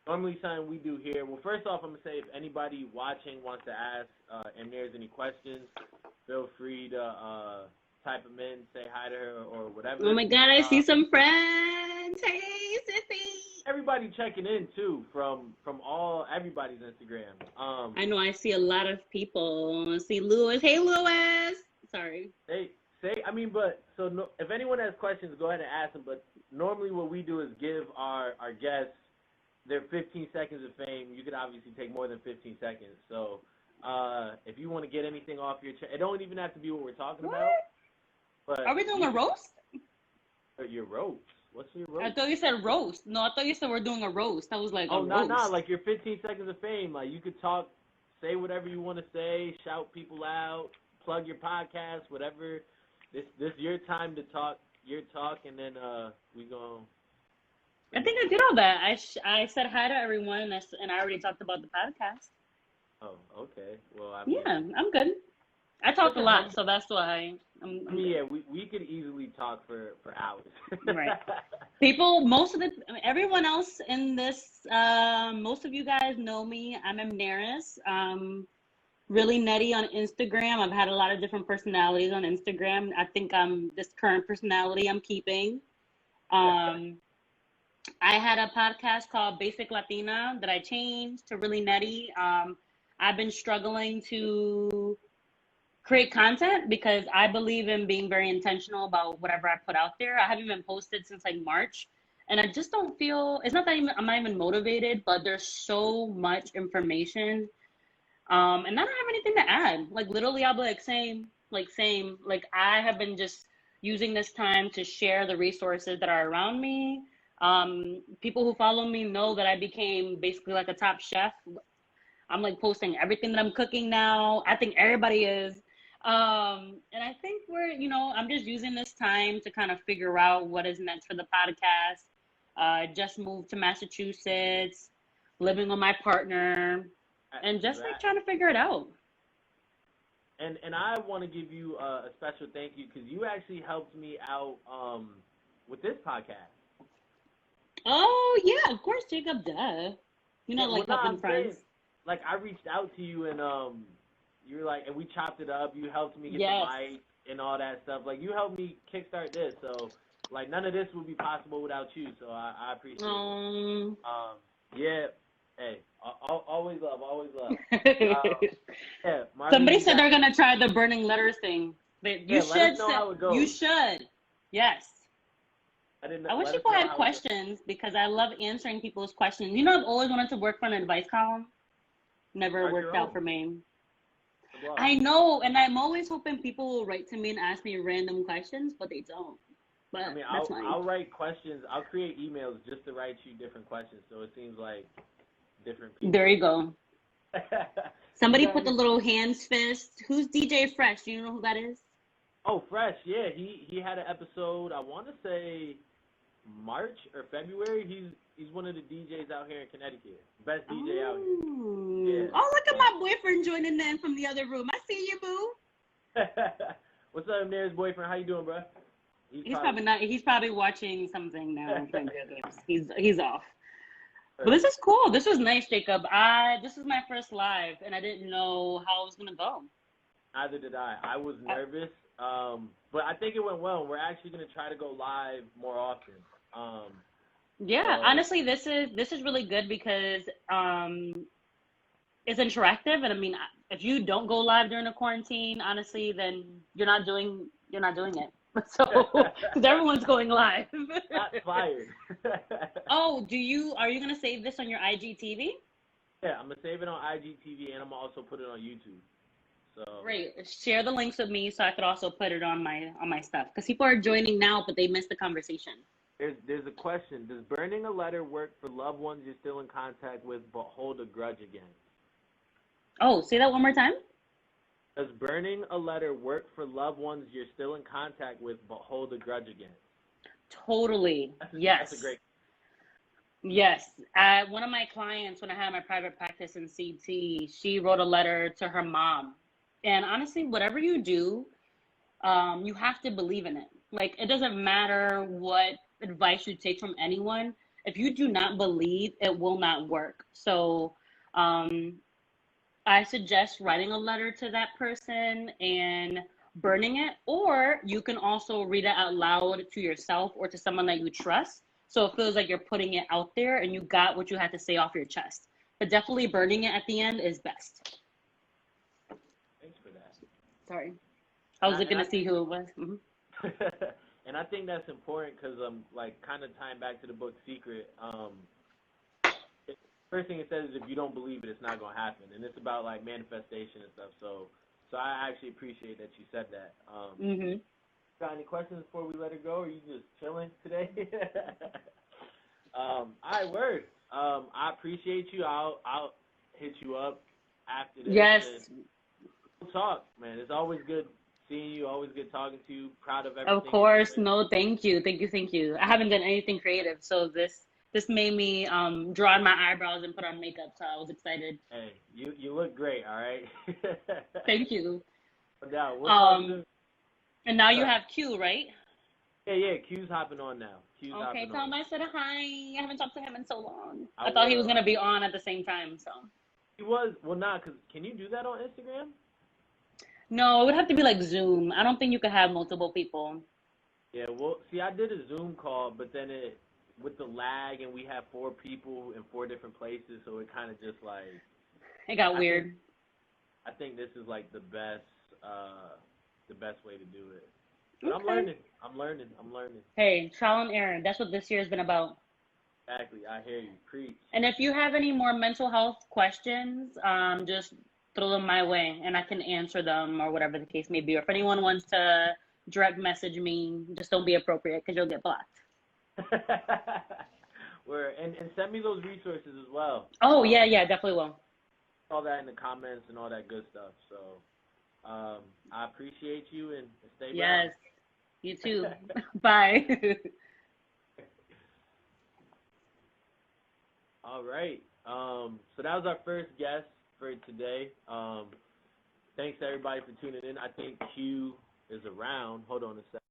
Normally something we do here. Well, first off, I'm going to say if anybody watching wants to ask and there's any questions, feel free to type them in, say hi to her or whatever. Oh my God, I see some friends. Hey, Sissy. everybody checking in too from everybody's Instagram. I know I see a lot of people. I see Lewis. Hey, Lewis. Sorry. If anyone has questions, go ahead and ask them. But normally what we do is give our guests their 15 seconds of fame. You could obviously take more than 15 seconds. So if you want to get anything off your chest, it don't even have to be what we're talking about. But are we doing a roast? Your roast. What's your roast? I thought you said roast. No, I thought you said we're doing a roast. I was like, oh, no, like your 15 seconds of fame. Like you could talk, say whatever you want to say, shout people out, plug your podcast, whatever. This your time to talk your talk, and then we go. I think I did all that. I said hi to everyone, and I already talked about the podcast. Oh, okay. Well, I'm good. I talked a lot, so that's why we could easily talk for hours. Right. Everyone else in this, most of you guys know me. I'm Amneris. Really nutty on Instagram. I've had a lot of different personalities on Instagram. I think this current personality I'm keeping. I had a podcast called Basic Latina that I changed to Really Nutty. I've been struggling to create content because I believe in being very intentional about whatever I put out there. I haven't even posted since like March, and I just don't feel, it's not that I'm not even motivated, but there's so much information. And I don't have anything to add. Like literally I'll be like same. Like I have been just using this time to share the resources that are around me. People who follow me know that I became basically like a top chef. I'm like posting everything that I'm cooking now. I think everybody is. And I think I'm just using this time to kind of figure out what is next for the podcast. Just moved to Massachusetts, living with my partner, and just like trying to figure it out. And I want to give you a special thank you because you actually helped me out with this podcast. Oh yeah, of course, Jacob. Duh. Helping friends. Like I reached out to you and you were like, and we chopped it up. You helped me get the mic and all that stuff. Like you helped me kickstart this. So like none of this would be possible without you. So I appreciate it. Yeah. Hey, always love. Somebody said they're gonna try the burning letters thing. You should. How it goes. You should. Yes. I wish people had questions because I love answering people's questions. I've always wanted to work for an advice column. Never worked out for me. Wow. I know, and I'm always hoping people will write to me and ask me random questions, but they don't. But I'll write questions. I'll create emails just to write you different questions, so it seems like different people. There you go. Somebody put the little hands fist. Who's DJ Fresh? Do you know who that is? Oh, Fresh, yeah. He had an episode, I want to say March or February. He's one of the DJs out here in Connecticut. Best DJ out here. Yeah. Oh, look at my boyfriend joining in from the other room. I see you, boo. What's up, Nair's boyfriend? How you doing, bro? He's probably not. He's probably watching something now. He's off. But this is cool. This was nice, Jacob. This is my first live, and I didn't know how it was gonna go. Neither did I. I was nervous, but I think it went well. We're actually gonna try to go live more often. Honestly, this is really good because it's interactive, and I mean, if you don't go live during the quarantine, honestly, then you're not doing it. So, because everyone's going live. Not fired. Oh, are you gonna save this on your IGTV? Yeah, I'm gonna save it on IGTV, and I'm gonna also put it on YouTube. So great. Share the links with me so I could also put it on my stuff. Because people are joining now, but they missed the conversation. There's a question. Does burning a letter work for loved ones you're still in contact with but hold a grudge against? Oh, say that one more time. Does burning a letter work for loved ones you're still in contact with but hold a grudge against? Totally. Yes. That's a great. Yes. One of my clients, when I had my private practice in CT, she wrote a letter to her mom. And honestly, whatever you do, you have to believe in it. Like, it doesn't matter what advice you take from anyone. If you do not believe, it will not work. So I suggest writing a letter to that person and burning it, or you can also read it out loud to yourself or to someone that you trust So it feels like you're putting it out there and you got what you had to say off your chest. But definitely burning it at the end is best. Thanks for that. Sorry. I was looking to see who it was. And I think that's important because like kind of tying back to the book Secret. First thing it says is if you don't believe it, it's not gonna happen, and it's about like manifestation and stuff. So I actually appreciate that you said that. Got any questions before we let it go? Or are you just chilling today? All right, word. I appreciate you. I'll hit you up after this. Yes. We'll talk, man. It's always good seeing you. Always good talking to you. Proud of everything. Of course. No, thank you. I haven't done anything creative, so this made me draw on my eyebrows and put on makeup, so I was excited. Hey, you look great, all right? Thank you. No doubt. We'll and now you have Q, right? Yeah, Q's hopping on now. Okay, tell him I said hi. I haven't talked to him in so long. I thought he was going to be on at the same time, so. He was, well, because can you do that on Instagram? No, it would have to be like Zoom. I don't think you could have multiple people. Yeah, well, see, I did a Zoom call, but then with the lag, and we have 4 people in 4 different places, so it kind of just like. It got weird. I think this is like the best way to do it. But okay. I'm learning. Hey, trial and error. That's what this year has been about. Exactly. I hear you. Preach. And if you have any more mental health questions, just throw them my way and I can answer them or whatever the case may be. Or if anyone wants to direct message me, just don't be appropriate because you'll get blocked. And send me those resources as well. Oh, yeah, definitely will. All that in the comments and all that good stuff. So I appreciate you and stay back. Yes. You too. Bye. All right. So that was our first guest for today. Thanks to everybody for tuning in. I think Q is around. Hold on a second.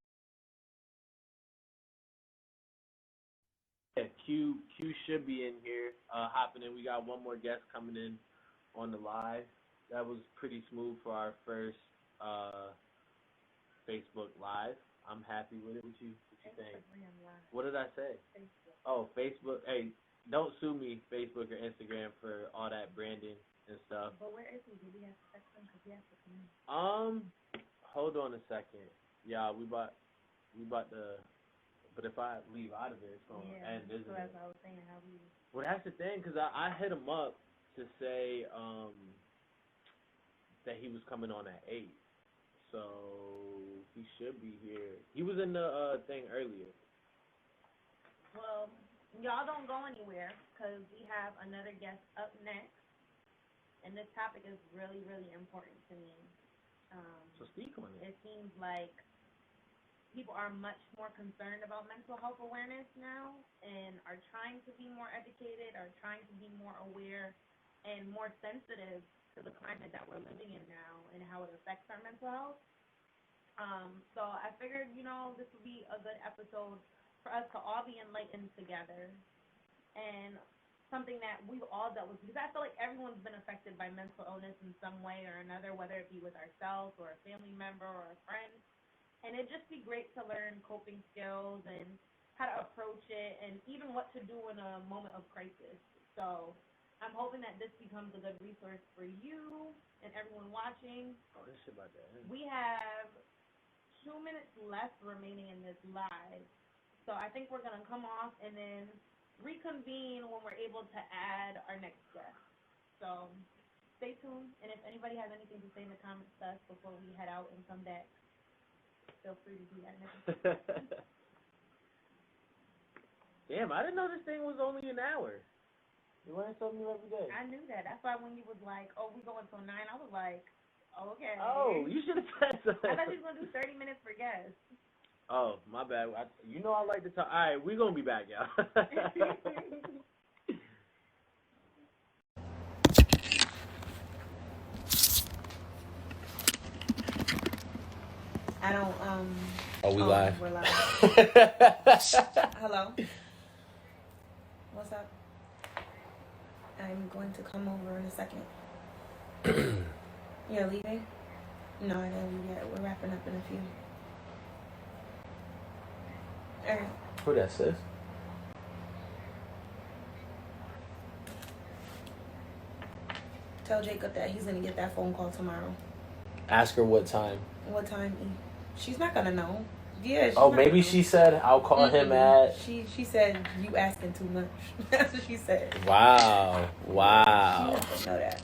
Yeah, Q should be in here, hopping in. We got one more guest coming in on the live. That was pretty smooth for our first Facebook Live. I'm happy with it. What you think? What did I say? Facebook. Oh, Facebook. Hey, don't sue me, Facebook or Instagram, for all that branding and stuff. But where is he? Do we have to text him? Because he has to come in. Hold on a second. Yeah, we about to. But if I leave out of it, it's going to end, isn't it? So as I was saying, how we. Well, that's the thing, because I hit him up to say that he was coming on at 8. So he should be here. He was in the thing earlier. Well, y'all don't go anywhere because we have another guest up next. And this topic is really, really important to me. So speak on it. It seems like people are much more concerned about mental health awareness now and are trying to be more educated, are trying to be more aware and more sensitive to the climate that we're living in now and how it affects our mental health. So I figured, this would be a good episode for us to all be enlightened together and something that we've all dealt with, because I feel like everyone's been affected by mental illness in some way or another, whether it be with ourselves or a family member or a friend. And it'd just be great to learn coping skills and how to approach it and even what to do in a moment of crisis. So I'm hoping that this becomes a good resource for you and everyone watching. Oh, this shit about to end. We have 2 minutes left remaining in this live. So I think we're going to come off and then reconvene when we're able to add our next guest. So stay tuned. And if anybody has anything to say in the comments to us before we head out and come back, feel free to do that now. Damn, I didn't know this thing was only an hour. You learn something new every day. I knew that. That's why when you was like, oh, we going till 9, I was like, okay. Oh, you should have said something. I thought you was going to do 30 minutes for guests. Oh, my bad. I like to talk. All right, we're going to be back, y'all. I don't, Oh, we live? We're live. Hello? What's up? I'm going to come over in a second. You're leaving? No, I didn't leave yet. We're wrapping up in a few. Alright. Who that, sis? Tell Jacob that he's gonna get that phone call tomorrow. Ask her what time. What time? She's not gonna know. Yeah. Oh, maybe she said I'll call him at. She said you asking too much. That's what she said. Wow. She doesn't know that.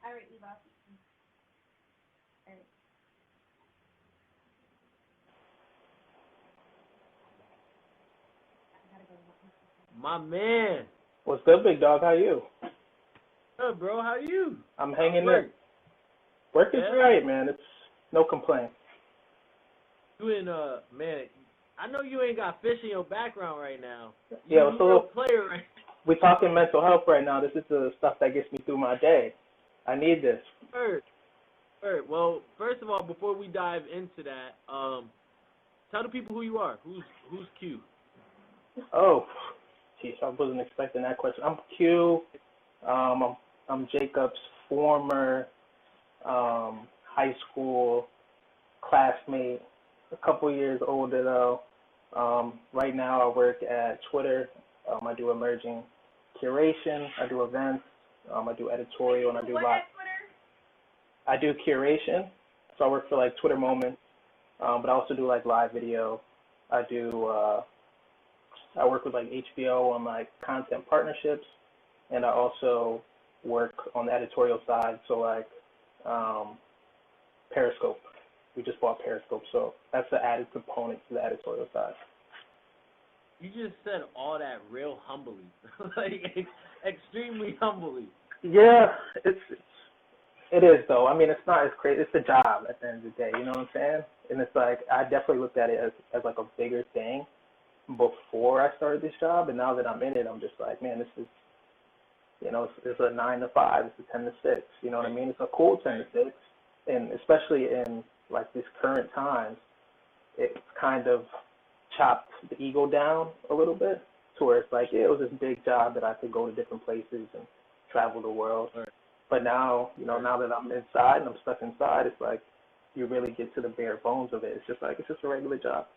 All right, Eva. All right. My man. What's good, big dog? How you? Good, bro. How are you? I'm hanging in. Work is right, man. It's no complaint. You in man, I know you ain't got fish in your background right now. Yeah, you're a player right now. We're talking mental health right now. This is the stuff that gets me through my day. I need this. Word. Well, first of all, before we dive into that, tell the people who you are. Who's Q? Oh, geez, I wasn't expecting that question. I'm Q. I'm Jacob's former high school classmate, a couple years older though. Right now I work at Twitter. I do emerging curation. I do events. I do editorial, and I do live. I do curation, so I work for like Twitter Moments, but I also do like live video. I work with like HBO on like content partnerships, and I also work on the editorial side. So like Periscope, we just bought Periscope, so that's the added component to the editorial side. You just said all that real humbly, like extremely humbly. Yeah, it is though. I mean, it's not as crazy. It's a job at the end of the day. You know what I'm saying? And it's like I definitely looked at it as like a bigger thing before I started this job, and now that I'm in it, I'm just like, man, this is, you know, it's a 9 to 5, it's a 10 to 6. You know what I mean? It's a cool 10 to 6, and especially in like these current times, it's kind of chopped the ego down a little bit to where it's like, yeah, it was this big job that I could go to different places and travel the world. Right. But now, you know, now that I'm inside and I'm stuck inside, it's like you really get to the bare bones of it. It's just a regular job.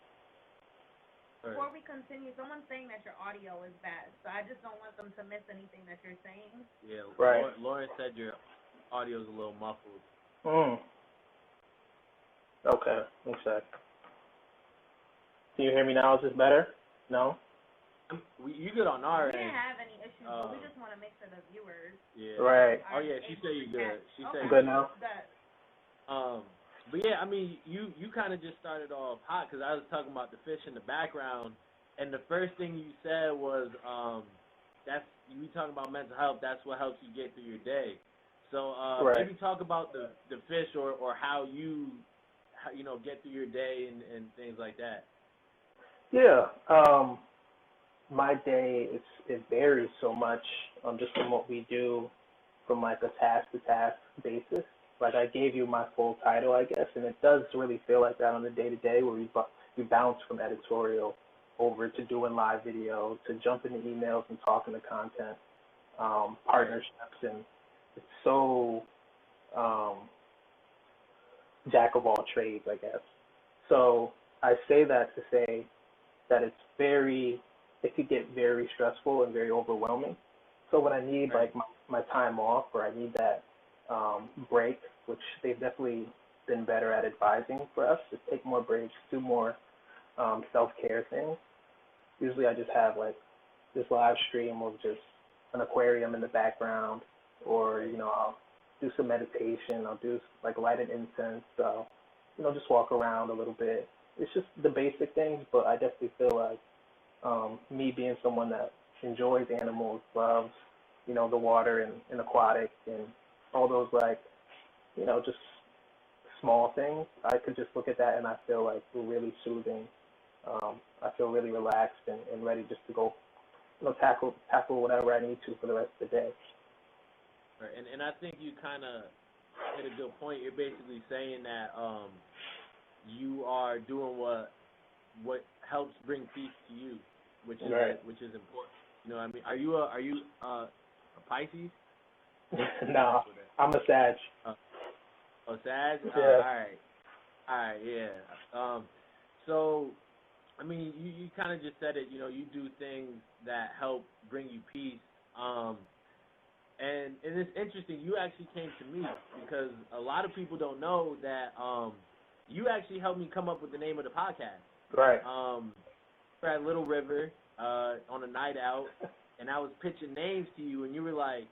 Before we continue, someone's saying that your audio is bad, so I just don't want them to miss anything that you're saying. Yeah, right. Lauren said your audio is a little muffled. Okay, one sec. Can you hear me now? Is this better? No? You good on our end. We didn't have any issues, but we just want to make sure the viewers. Yeah. Right. Oh yeah, she said you're good. She said good now. Good. But yeah, I mean, you kind of just started off hot because I was talking about the fish in the background, and the first thing you said was that's you talking about mental health. That's what helps you get through your day. So right. Maybe talk about the fish or how you get through your day and things like that. Yeah. My day it varies so much just from what we do from like a task to task basis. Like I gave you my full title, I guess, and it does really feel like that on the day to day where we bounce from editorial over to doing live video to jumping to emails and talking to content, partnerships, and it's so jack of all trades, I guess. So I say that to say that it could get very stressful and very overwhelming. So when I need like my time off or I need that break, which they've definitely been better at advising for us to take more breaks, do more self-care things. Usually I just have like this live stream of just an aquarium in the background, or I'll do some meditation. I'll do like light an incense. So just walk around a little bit. It's just the basic things, but I definitely feel like me being someone that enjoys animals, loves the water and aquatic and all those like just small things. I could just look at that and I feel like we're really soothing. I feel really relaxed and ready just to go tackle whatever I need to for the rest of the day. Right. And I think you kind of hit a good point. You're basically saying that you are doing what helps bring peace to you, which is which is important. You know what I mean? Are you a Pisces? No, I'm a Sag. Oh, Sag? Yeah. All right, yeah. So, I mean, you kind of just said it, you do things that help bring you peace. And it's interesting. You actually came to me because a lot of people don't know that you actually helped me come up with the name of the podcast. Right. We're at Little River on a night out, and I was pitching names to you, and you were like,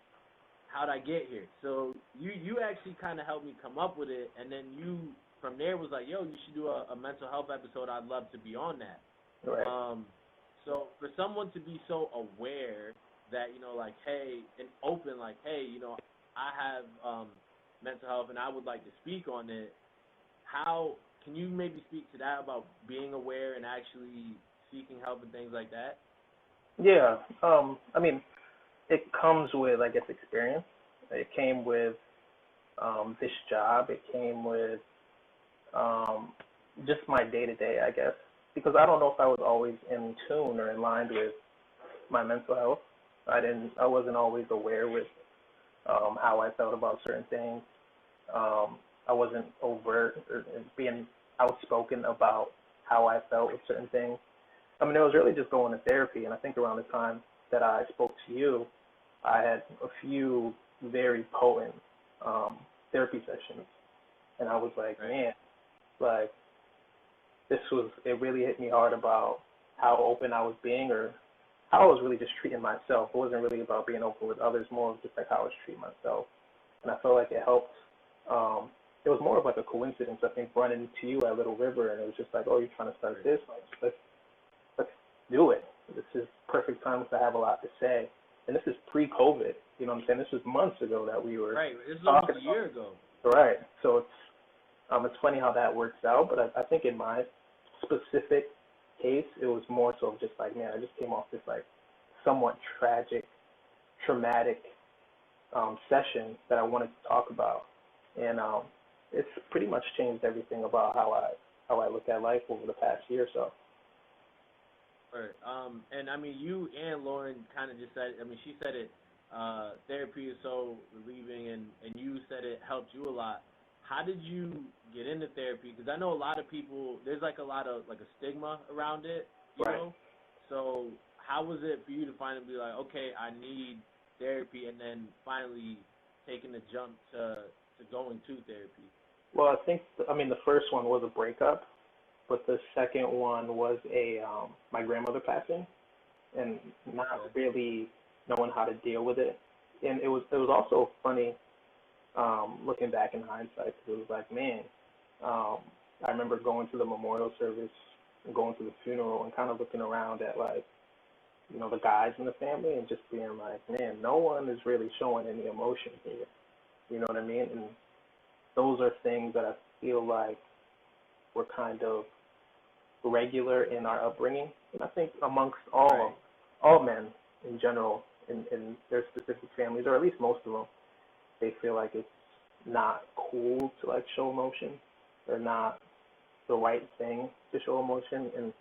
"How'd I get here?" So you actually kind of helped me come up with it, and then you from there was like, "Yo, you should do a mental health episode. I'd love to be on that." Right. So for someone to be so aware that, like, hey, and open, like, hey, I have mental health and I would like to speak on it, how can you maybe speak to that about being aware and actually seeking help and things like that? Yeah. I mean, it comes with, I guess, experience. It came with this job. It came with just my day-to-day, I guess, because I don't know if I was always in tune or in line with my mental health. I wasn't always aware with how I felt about certain things. I wasn't overt or being outspoken about how I felt with certain things. I mean, it was really just going to therapy, and I think around the time that I spoke to you, I had a few very potent therapy sessions, and I was like, man, like, it really hit me hard about how open I was being, or how I was really just treating myself. It wasn't really about being open with others, more of just like how I was treating myself. And I felt like it helped. It was more of like a coincidence, I think, running into you at Little River, and it was just like, oh, you're trying to start this? Let's do it. This is perfect time to have a lot to say. And this is pre-COVID, you know what I'm saying? This was months ago that we were This is almost a year ago. Right. So it's funny how that works out, but I think in my specific case, it was more so just like, man, I just came off this like somewhat tragic, traumatic session that I wanted to talk about, and it's pretty much changed everything about how I look at life over the past year or so. Right. And I mean, you and Lauren kind of just said, I mean, she said it, therapy is so relieving, and you said it helped you a lot. How did you get into therapy? Because I know a lot of people, there's like a lot of like a stigma around it, you know? So how was it for you to finally be like, okay, I need therapy, and then finally taking the jump to going to therapy? Well, I think, the first one was a breakup, but the second one was my grandmother passing, and not really knowing how to deal with it. And it was also funny, looking back in hindsight, because it was like, man, I remember going to the memorial service and going to the funeral and kind of looking around at, like, the guys in the family and just being like, man, no one is really showing any emotion here. You know what I mean? And those are things that I feel like were kind of regular in our upbringing. And I think amongst all men in general, in their specific families, or at least most of them, they feel like it's not cool to like show emotion, or not the right thing to show emotion. And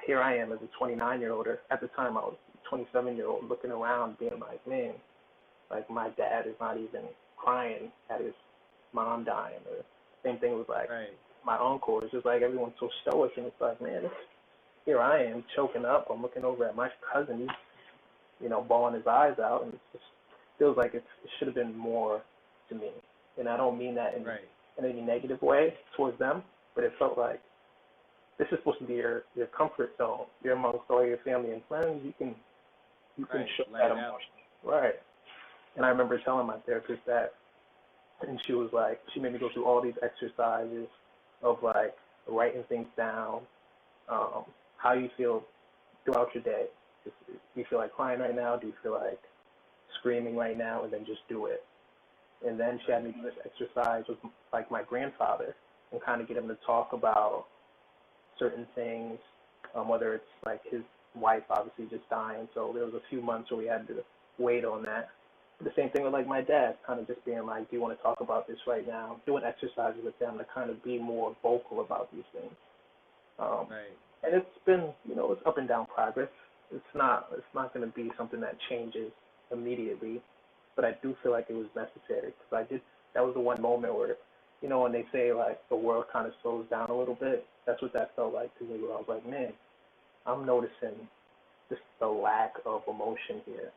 here I am as a 29-year-old, or at the time I was a 27-year-old, looking around being like, man, like my dad is not even crying at his mom dying. Or same thing with like my uncle. It's just like everyone's so stoic, and it's like, man, here I am choking up. I'm looking over at my cousin, he's, bawling his eyes out, and it just feels like it should have been more to me. And I don't mean that in any negative way towards them, but it felt like this is supposed to be your comfort zone. You're amongst all your family and friends. You can show that emotion. Right. And I remember telling my therapist that, and she was like, she made me go through all these exercises of like writing things down, how you feel throughout your day. Do you feel like crying right now? Do you feel like screaming right now? And then just do it. And then she had me do this exercise with like my grandfather and kind of get him to talk about certain things, whether it's like his wife obviously just dying. So there was a few months where we had to wait on that. But the same thing with like my dad, kind of just being like, do you want to talk about this right now? Doing exercises with them to kind of be more vocal about these things. And it's been, it's up and down progress. It's not going to be something that changes immediately, but I do feel like it was necessary, because that was the one moment where, when they say like the world kind of slows down a little bit, that's what that felt like to me, where I was like, man, I'm noticing just the lack of emotion here.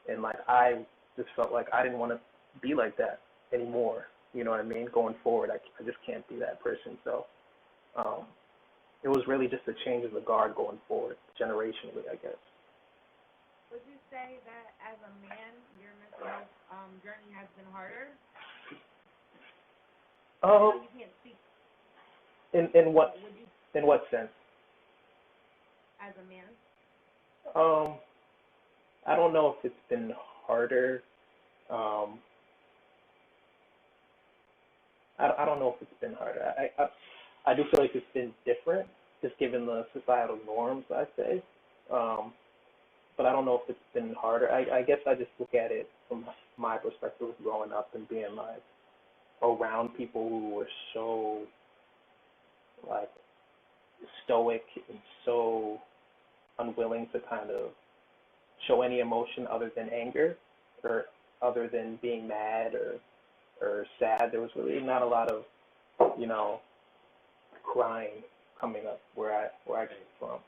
And like I just felt like I didn't want to be like that anymore. You know what I mean? Going forward, I just can't be that person. So it was really just a change of the guard going forward, generationally, I guess. Would you say that as a man, your mental health journey has been harder? You can't speak. In what sense? As a man. I don't know if it's been harder. I don't know if it's been harder. I do feel like it's been different, just given the societal norms, I'd say. But I don't know if it's been harder. I guess I just look at it from my perspective of growing up and being like around people who were so like stoic and so unwilling to kind of show any emotion other than anger or other than being mad or sad. There was really not a lot of, crying coming up where I came from.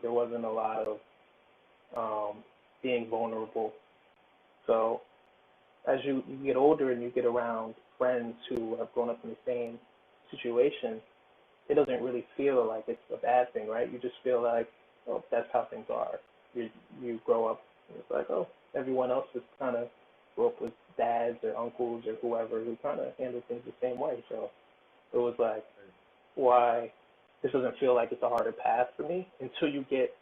There wasn't a lot of being vulnerable. So as you get older and you get around friends who have grown up in the same situation, it doesn't really feel like it's a bad thing, right? You just feel like, oh, that's how things are. You grow up and it's like, oh, everyone else is kind of grew up with dads or uncles or whoever who kind of handle things the same way. So it was like, why this doesn't feel like it's a harder path for me until you get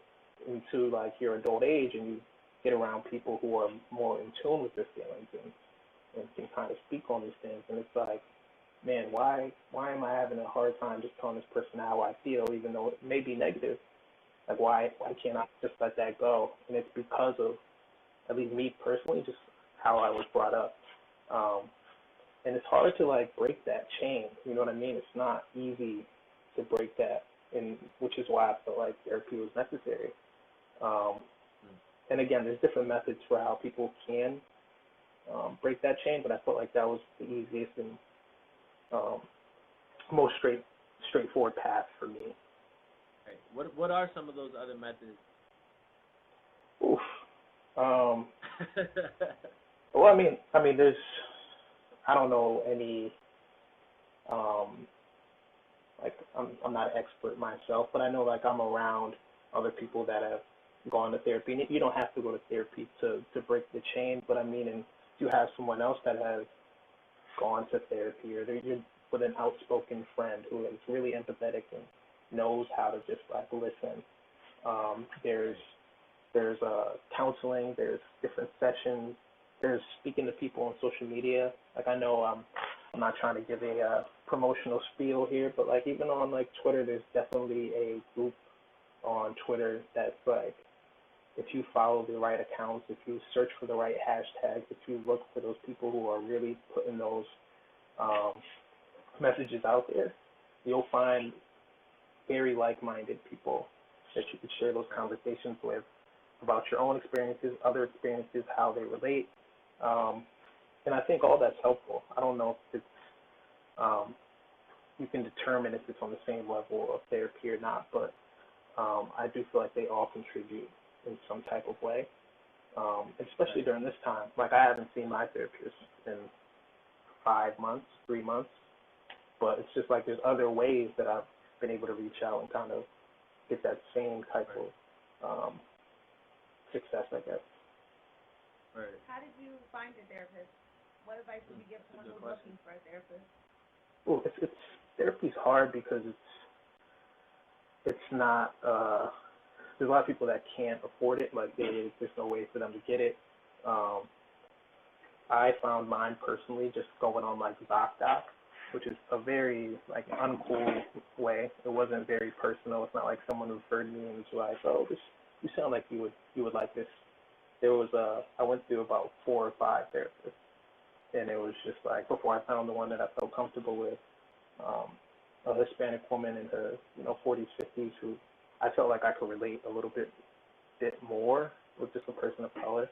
into like your adult age and you get around people who are more in tune with their feelings and can kind of speak on these things. And it's like, man, why am I having a hard time just telling this person how I feel, even though it may be negative? Like, why can't I just let that go? And it's because of, at least me personally, just how I was brought up. And it's hard to like break that chain. You know what I mean? It's not easy to break that, and which is why I felt like therapy was necessary. And again, there's different methods for how people can break that chain, but I felt like that was the easiest and most straightforward path for me. Right. What are some of those other methods? Oof. Well, I mean, there's, I don't know any, like, I'm not an expert myself, but I know, like, I'm around other people that have gone to therapy. And you don't have to go to therapy to break the chain, but I mean, and you have someone else that has gone to therapy, or you're with an outspoken friend who is really empathetic and knows how to just, like, listen. There's counseling, there's different sessions, there's speaking to people on social media. Like, I know I'm not trying to give a promotional spiel here, but like even on like Twitter, there's definitely a group on Twitter that's like, if you follow the right accounts, if you search for the right hashtags, if you look for those people who are really putting those messages out there, you'll find very like-minded people that you could share those conversations with about your own experiences, other experiences, how they relate. And I think all that's helpful. I don't know if it's, you can determine if it's on the same level of therapy or not, but I do feel like they all contribute in some type of way, especially during this time. Like, I haven't seen my therapist in 5 months, 3 months, but it's just like there's other ways that I've been able to reach out and kind of get that same type of success, I guess. Right. How did you find a therapist? What advice would you give someone who's looking for a therapist? Well, it's therapy's hard because it's not. There's a lot of people that can't afford it. Like, there's no way for them to get it. I found mine personally just going on like ZocDoc, which is a very like uncool way. It wasn't very personal. It's not like someone referred me and was like, oh, you sound like you would like this. There was I went through about 4 or 5 therapists, and it was just like, before I found the one that I felt comfortable with, a Hispanic woman in her 40s, 50s, who I felt like I could relate a little bit more with, just a person of color.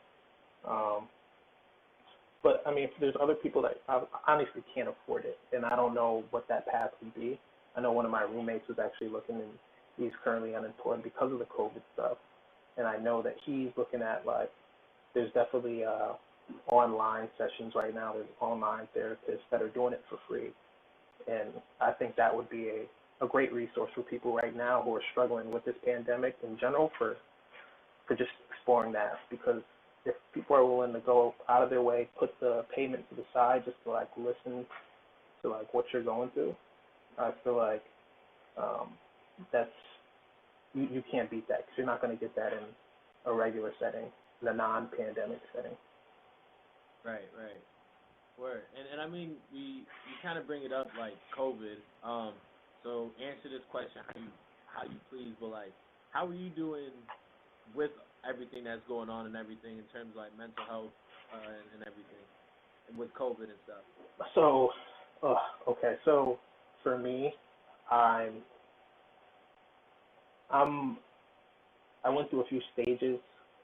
But I mean, there's other people that I honestly can't afford it, and I don't know what that path would be. I know one of my roommates was actually looking, and he's currently unemployed because of the COVID stuff. And I know that he's looking at, like, there's definitely online sessions right now. There's online therapists that are doing it for free. And I think that would be a great resource for people right now who are struggling with this pandemic in general for just exploring that. Because if people are willing to go out of their way, put the payment to the side just to like listen to like what you're going through, I feel like that's you can't beat that because you're not going to get that in a regular setting, in a non-pandemic setting. Right. Word. And I mean, you kind of bring it up like COVID. So answer this question how you please, but like, how are you doing with everything that's going on and everything in terms of like mental health and everything, and with COVID and stuff? So, okay. So for me, I went through a few stages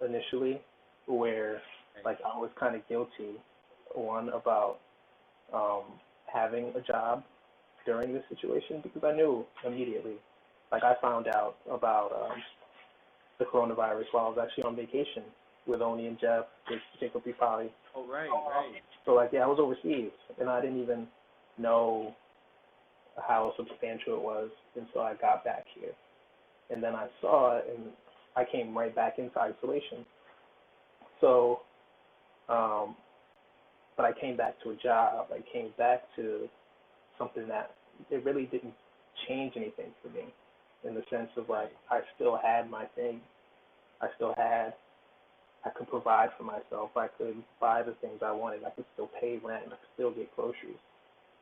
initially where like I was kind of guilty, one about having a job during this situation because I knew immediately. Like I found out about the coronavirus while I was actually on vacation with Oni and Jeff, with Jacob Pali. Oh, right. So like, yeah, I was overseas and I didn't even know how substantial it was until I got back here. And then I saw it and I came right back into isolation. So, but I came back to a job. I came back to something that it really didn't change anything for me in the sense of like I still had my thing. I could provide for myself. I could buy the things I wanted. I could still pay rent. I could still get groceries.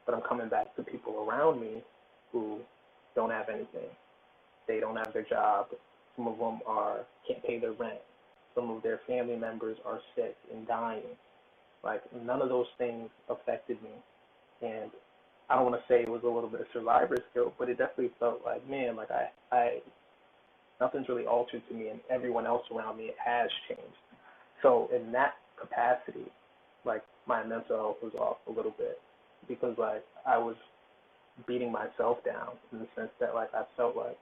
But I'm coming back to people around me who don't have anything. They don't have their job. Some of them can't pay their rent. Some of their family members are sick and dying. Like, none of those things affected me. And I don't want to say it was a little bit of survivor's guilt, but it definitely felt like, man, like nothing's really altered to me, and everyone else around me has changed. So in that capacity, like, my mental health was off a little bit because, like, I was beating myself down in the sense that, like, I felt like,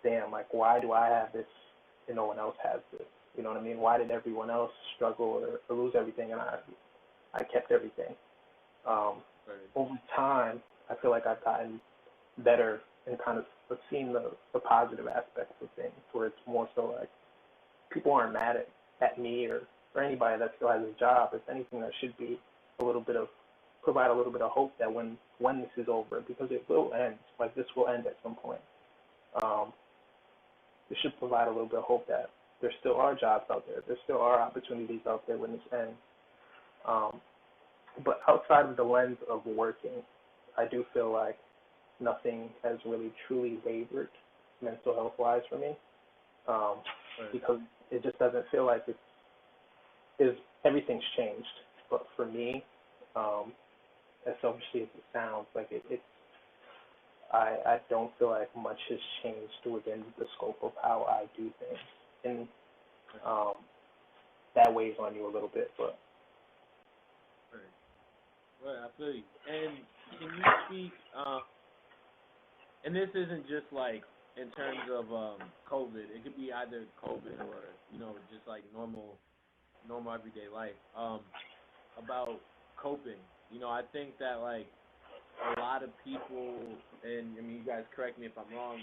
damn, like, why do I have this and no one else has this? You know what I mean? Why did everyone else struggle or lose everything and I kept everything? Over time, I feel like I've gotten better and kind of seen the positive aspects of things where it's more so like people aren't mad at me or anybody that still has a job. If anything, that should be provide a little bit of hope that when this is over, because it will end, like this will end at some point. It should provide a little bit of hope that there still are jobs out there. There still are opportunities out there when this ends. But outside of the lens of working, I do feel like nothing has really truly wavered mental health-wise for me, because it just doesn't feel like everything's changed. But for me, as selfishly as it sounds, like I don't feel like much has changed within the scope of how I do things, and that weighs on you a little bit, but. Right, I feel you. And can you speak, and this isn't just like in terms of COVID, it could be either COVID or, just like normal everyday life, about coping. I think that like a lot of people, and I mean, you guys correct me if I'm wrong,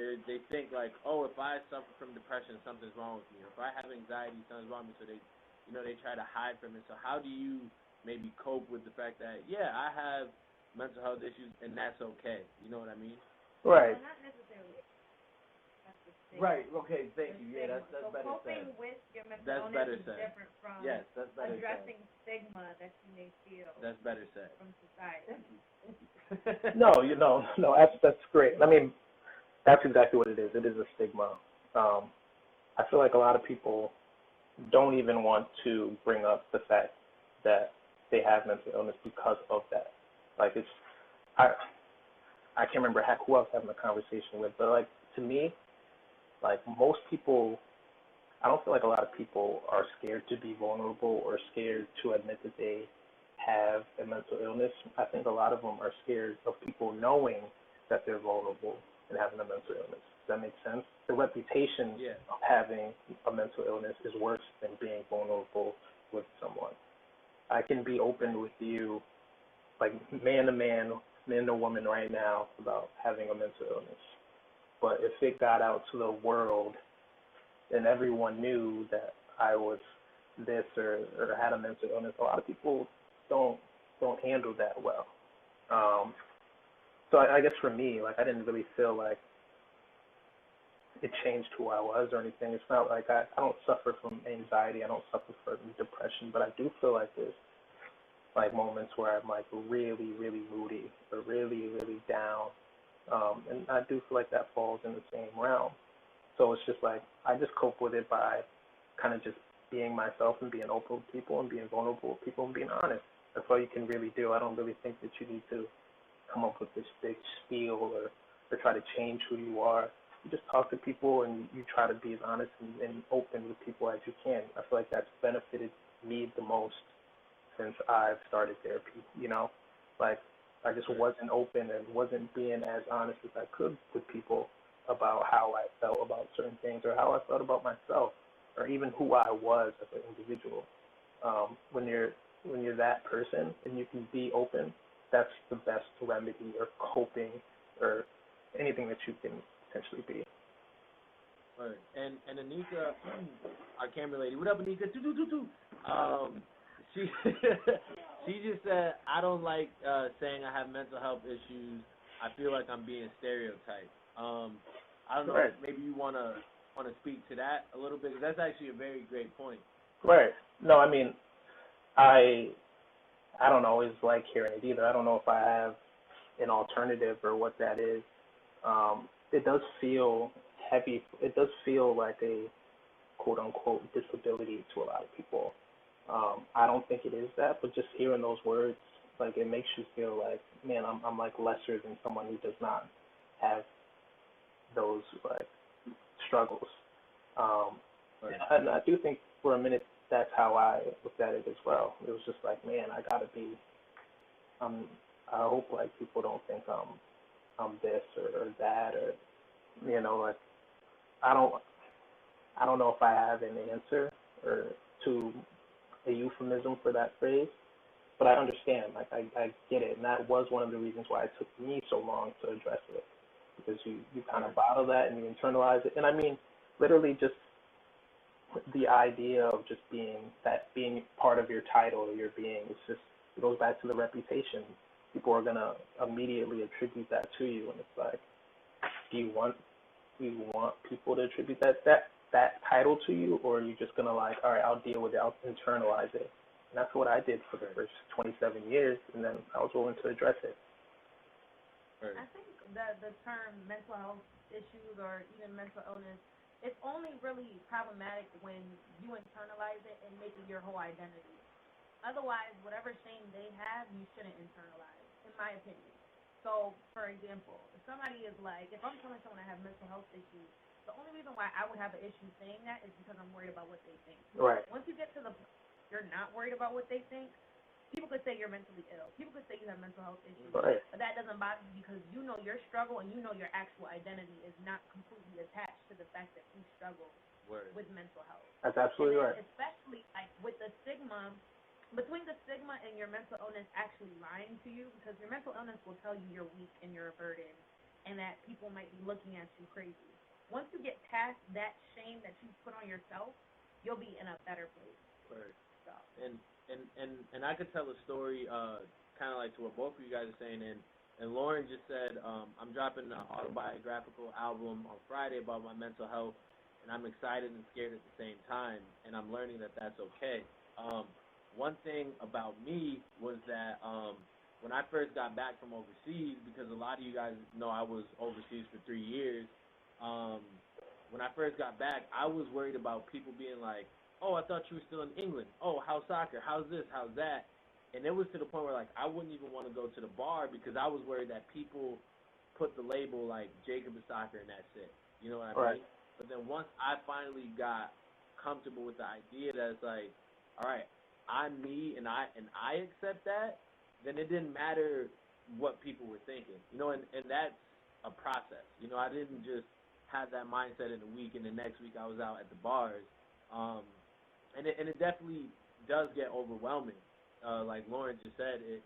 they think like, oh, if I suffer from depression, something's wrong with me. Or if I have anxiety, something's wrong with me. So they try to hide from it. So how do you maybe cope with the fact that, yeah, I have mental health issues and that's okay? You know what I mean? Right. Well, not necessarily. That's the thing. Right. Okay. Thank you. Yeah, that's better coping said. with your mental That's illness better is said. different from Yes, that's better addressing said. stigma that you may feel That's better said. from society. No, that's great. I mean, that's exactly what it is. It is a stigma. I feel like a lot of people don't even want to bring up the fact that they have mental illness because of that. Like I can't remember who I was having a conversation with, but like to me, like most people, I don't feel like a lot of people are scared to be vulnerable or scared to admit that they have a mental illness. I think a lot of them are scared of people knowing that they're vulnerable and having a mental illness. Does that make sense? The reputation of having a mental illness is worse than being vulnerable with someone. I can be open with you, like man to man, man to woman right now about having a mental illness. But if it got out to the world and everyone knew that I was this or had a mental illness, a lot of people don't handle that well. So I guess for me, like I didn't really feel like it changed who I was or anything. It's not like I don't suffer from anxiety, I don't suffer from depression, but I do feel like there's like moments where I'm like really, really moody or really, really down. And I do feel like that falls in the same realm. So it's just like I just cope with it by kind of just being myself and being open with people and being vulnerable with people and being honest. That's all you can really do. I don't really think that you need to come up with this big spiel or try to change who you are. You just talk to people and you try to be as honest and open with people as you can. I feel like that's benefited me the most since I've started therapy, you know? Like, I just wasn't open and wasn't being as honest as I could with people about how I felt about certain things or how I felt about myself or even who I was as an individual. When you're that person and you can be open, that's the best remedy or coping or anything that you can potentially be. Right. And Anika, our camera lady, what up, Anika? She she just said, I don't like saying I have mental health issues. I feel like I'm being stereotyped. I don't know. Right. If maybe you wanna speak to that a little bit, because that's actually a very great point. Right. No, I mean, I don't always like hearing it either. I don't know if I have an alternative or what that is. It does feel heavy. It does feel like a quote unquote disability to a lot of people. I don't think it is that, but just hearing those words, like it makes you feel like, man, I'm like lesser than someone who does not have those like struggles. Right. And I do think for a minute that's how I looked at it as well. It was just like, man, I gotta be. I hope like people don't think I'm this or that or like I don't know if I have an answer or to a euphemism for that phrase, but I understand. Like I get it, and that was one of the reasons why it took me so long to address it, because you kind of bottle that and you internalize it. And I mean, literally just the idea of just being part of your title or your being, it goes back to the reputation. People are gonna immediately attribute that to you, and it's like, do you want people to attribute that title to you, or are you just gonna like, all right, I'll deal with it, I'll internalize it? And that's what I did for the first 27 years, and then I was willing to address it. Right. I think the term mental health issues or even mental illness, it's only really problematic when you internalize it and make it your whole identity. Otherwise, whatever shame they have, you shouldn't internalize, in my opinion. So, for example, if somebody is like, if I'm telling someone I have mental health issues, the only reason why I would have an issue saying that is because I'm worried about what they think. Right. Once you get to the point you're not worried about what they think, people could say you're mentally ill. People could say you have mental health issues. Right. But that doesn't bother you because you know your struggle and you know your actual identity is not completely attached to the fact that you struggle with mental health. That's absolutely right. Especially like with the stigma, between the stigma and your mental illness actually lying to you, because your mental illness will tell you you're weak and you're a burden and that people might be looking at you crazy. Once you get past that shame that you put on yourself, you'll be in a better place. Right. So. And I could tell a story kind of like to what both of you guys are saying, and Lauren just said, I'm dropping an autobiographical album on Friday about my mental health, and I'm excited and scared at the same time, and I'm learning that that's okay. One thing about me was that when I first got back from overseas, because a lot of you guys know I was overseas for 3 years, when I first got back, I was worried about people being like, oh, I thought you were still in England. Oh, how's soccer? How's this? How's that? And it was to the point where, like, I wouldn't even want to go to the bar because I was worried that people put the label, like, Jacob is soccer and that's it. You know what I mean? But then once I finally got comfortable with the idea that it's like, all right, I'm me and I accept that, then it didn't matter what people were thinking. You know, and that's a process. You know, I didn't just have that mindset in a week and the next week I was out at the bars. And it definitely does get overwhelming. Like Lauren just said, it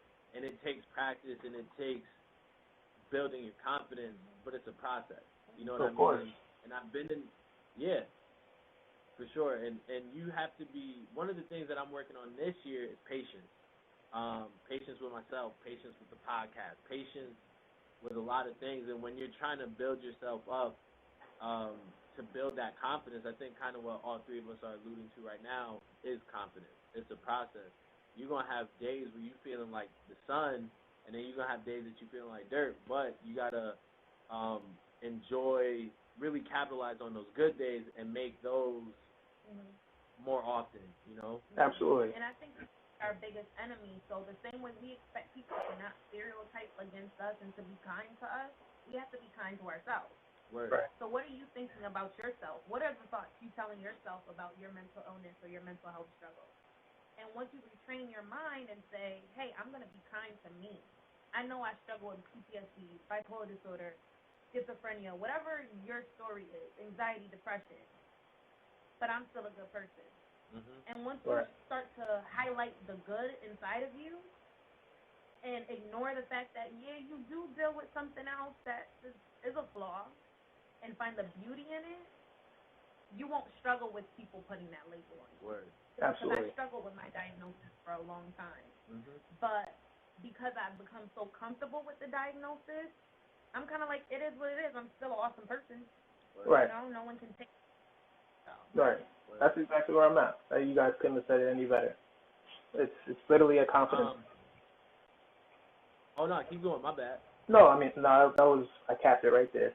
takes practice and it takes building your confidence, but it's a process. You know what I mean? Course. And I've been in, yeah, for sure. And you have to be, one of the things that I'm working on this year is patience. Patience with myself, patience with the podcast, patience with a lot of things. And when you're trying to build yourself up, to build that confidence, I think kind of what all three of us are alluding to right now is confidence. It's a process. You're going to have days where you're feeling like the sun, and then you're going to have days that you're feeling like dirt, but you got to enjoy, really capitalize on those good days and make those more often, you know? Absolutely. And I think our biggest enemy, so the same way we expect people to not stereotype against us and to be kind to us, we have to be kind to ourselves. Word. Right. So what are you thinking about yourself? What are the thoughts you telling yourself about your mental illness or your mental health struggle? And once you retrain your mind and say, hey, I'm going to be kind to me. I know I struggle with PTSD, bipolar disorder, schizophrenia, whatever your story is, anxiety, depression, but I'm still a good person. Mm-hmm. And once you start to highlight the good inside of you and ignore the fact that, yeah, you do deal with something else that is a flaw, and find the beauty in it, you won't struggle with people putting that label on you. Word. Absolutely. Because I struggled with my diagnosis for a long time. Mm-hmm. But because I've become so comfortable with the diagnosis, I'm kind of like, it is what it is. I'm still an awesome person. Right. You know, no one can take it. So. Right. That's exactly where I'm at. You guys couldn't have said it any better. It's literally a confidence. Oh, no, keep going. My bad. No, I mean, no, that was, I capped it right there.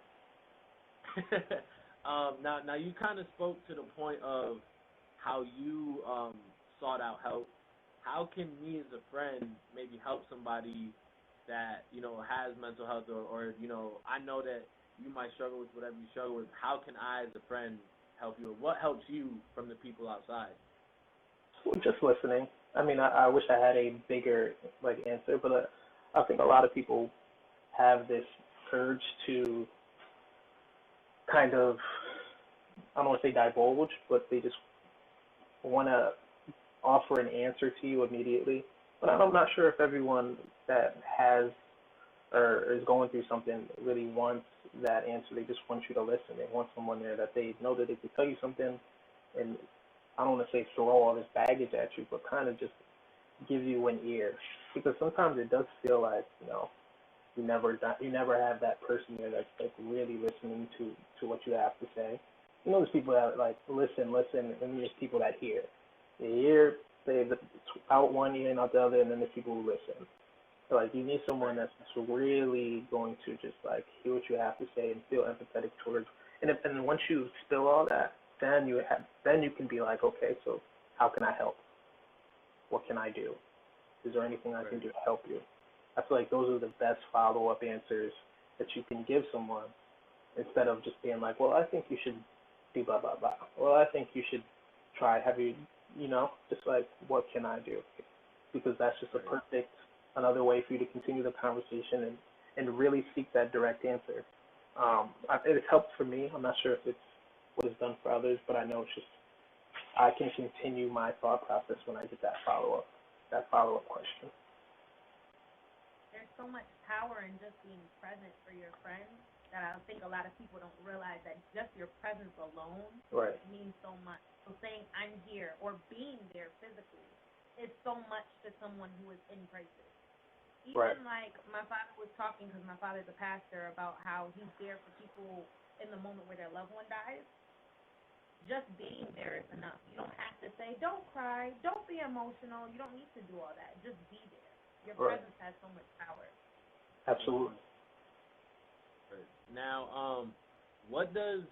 Now you kind of spoke to the point of how you sought out help. How can me as a friend maybe help somebody that, you know, has mental health or you know, I know that you might struggle with whatever you struggle with. How can I as a friend help you? Or what helps you from the people outside? Just listening. I mean, I wish I had a bigger answer, but I think a lot of people have this urge to kind of, I don't want to say divulge, but they just want to offer an answer to you immediately. But I'm not sure if everyone that has or is going through something really wants that answer. They just want you to listen. They want someone there that they know that they can tell you something, and I don't want to say throw all this baggage at you, but kind of just give you an ear. Because sometimes it does feel like, you know, you never have that person there that's like really listening to what you have to say. You know, there's people that like listen, and then there's people that hear. They hear, they out one ear and out the other, and then there's people who listen. So like you need someone that's really going to just like hear what you have to say and feel empathetic towards. And once you spill all that, then you can be like, okay, so how can I help? What can I do? Is there anything I can do to help you? I feel like those are the best follow-up answers that you can give someone instead of just being like, well, I think you should do blah, blah, blah. Well, I think you should try, you know, just like, what can I do? Because that's just another way for you to continue the conversation and really seek that direct answer. It's helped for me. I'm not sure if it's what it's done for others, but I know it's just, I can continue my thought process when I get that follow-up question. There's so much power in just being present for your friends that I think a lot of people don't realize that just your presence alone means so much. So saying I'm here or being there physically is so much to someone who is in crisis. Even like my father was talking, because my father's a pastor, about how he's there for people in the moment where their loved one dies. Just being there is enough. You don't have to say, don't cry, don't be emotional. You don't need to do all that. Just be there. Your presence has so much power. Absolutely. Now, what does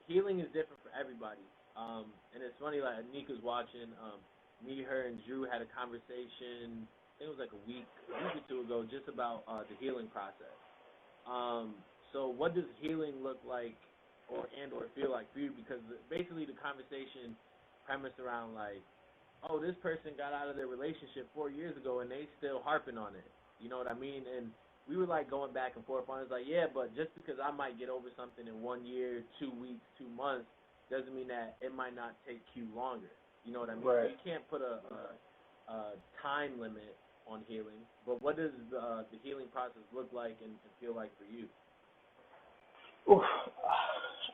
healing is different for everybody. And it's funny, like Anika's watching. Me, her, and Drew had a conversation. I think it was like a week or two ago, just about the healing process. So, what does healing look like, or feel like for you? Because basically, the conversation premised around like, oh, this person got out of their relationship 4 years ago, and they still harping on it. You know what I mean? And we were like going back and forth on it. It's like, yeah, but just because I might get over something in 1 year, 2 weeks, 2 months, doesn't mean that it might not take you longer. You know what I mean? Right. You can't put a time limit on healing. But what does the healing process look like and feel like for you? Oof.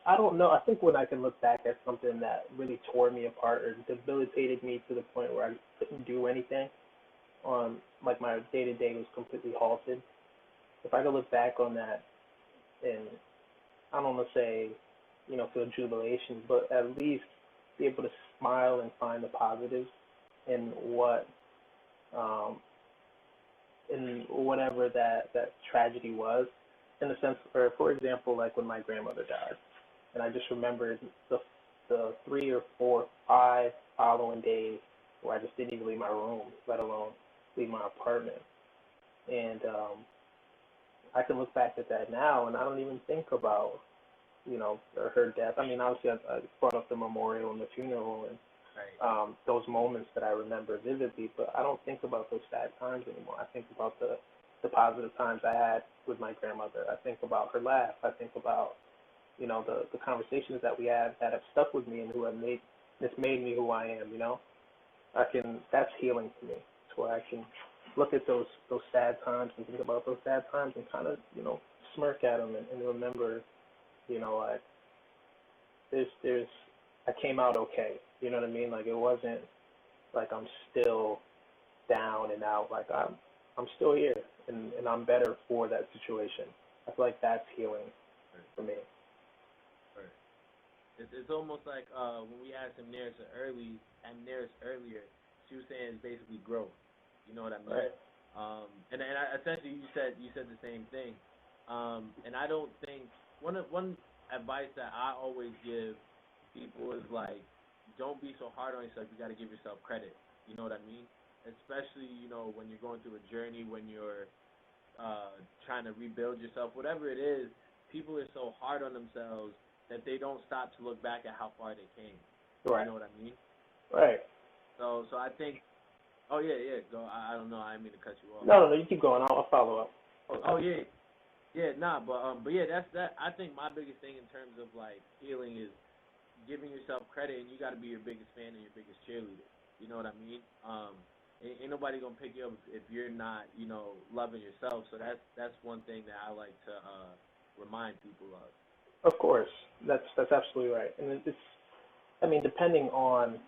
I don't know. I think when I can look back at something that really tore me apart or debilitated me to the point where I couldn't do anything, like my day to day was completely halted. If I could look back on that and I don't want to say, feel jubilation, but at least be able to smile and find the positives in um, in whatever that tragedy was. In the sense, for example, like when my grandmother died, and I just remembered the 3 or 4, 5 following days where I just didn't even leave my room, let alone leave my apartment. And I can look back at that now, and I don't even think about her death. I mean, obviously, I brought up the memorial and the funeral and those moments that I remember vividly, but I don't think about those sad times anymore. I think about the positive times I had with my grandmother. I think about her laugh. I think about, the conversations that we had that have stuck with me and who have made me who I am, that's healing to me. It's where I can look at those sad times and think about those sad times and kind of, smirk at them and remember, like, I came out okay. You know what I mean? Like, it wasn't like I'm still down and out. Like, I'm still here and I'm better for that situation. I feel like that's healing for me. Right. It's almost like when we asked Amneris earlier, she was saying it's basically growth. You know what I mean? Right. And essentially you said the same thing. And I don't think one advice that I always give people is like, don't be so hard on yourself. You got to give yourself credit. You know what I mean? Especially, when you're going through a journey, when you're trying to rebuild yourself, whatever it is, people are so hard on themselves that they don't stop to look back at how far they came. Right. You know what I mean? Right. So I think, oh yeah, go. I don't know. I didn't mean to cut you off. No, you keep going. I'll follow up. Okay. Oh yeah. But yeah, that's that. I think my biggest thing in terms of like healing is giving yourself credit, and you got to be your biggest fan and your biggest cheerleader. You know what I mean? Ain't nobody gonna pick you up if you're not, loving yourself. So that's one thing that I like to remind people of. Of course, that's absolutely right, and depending on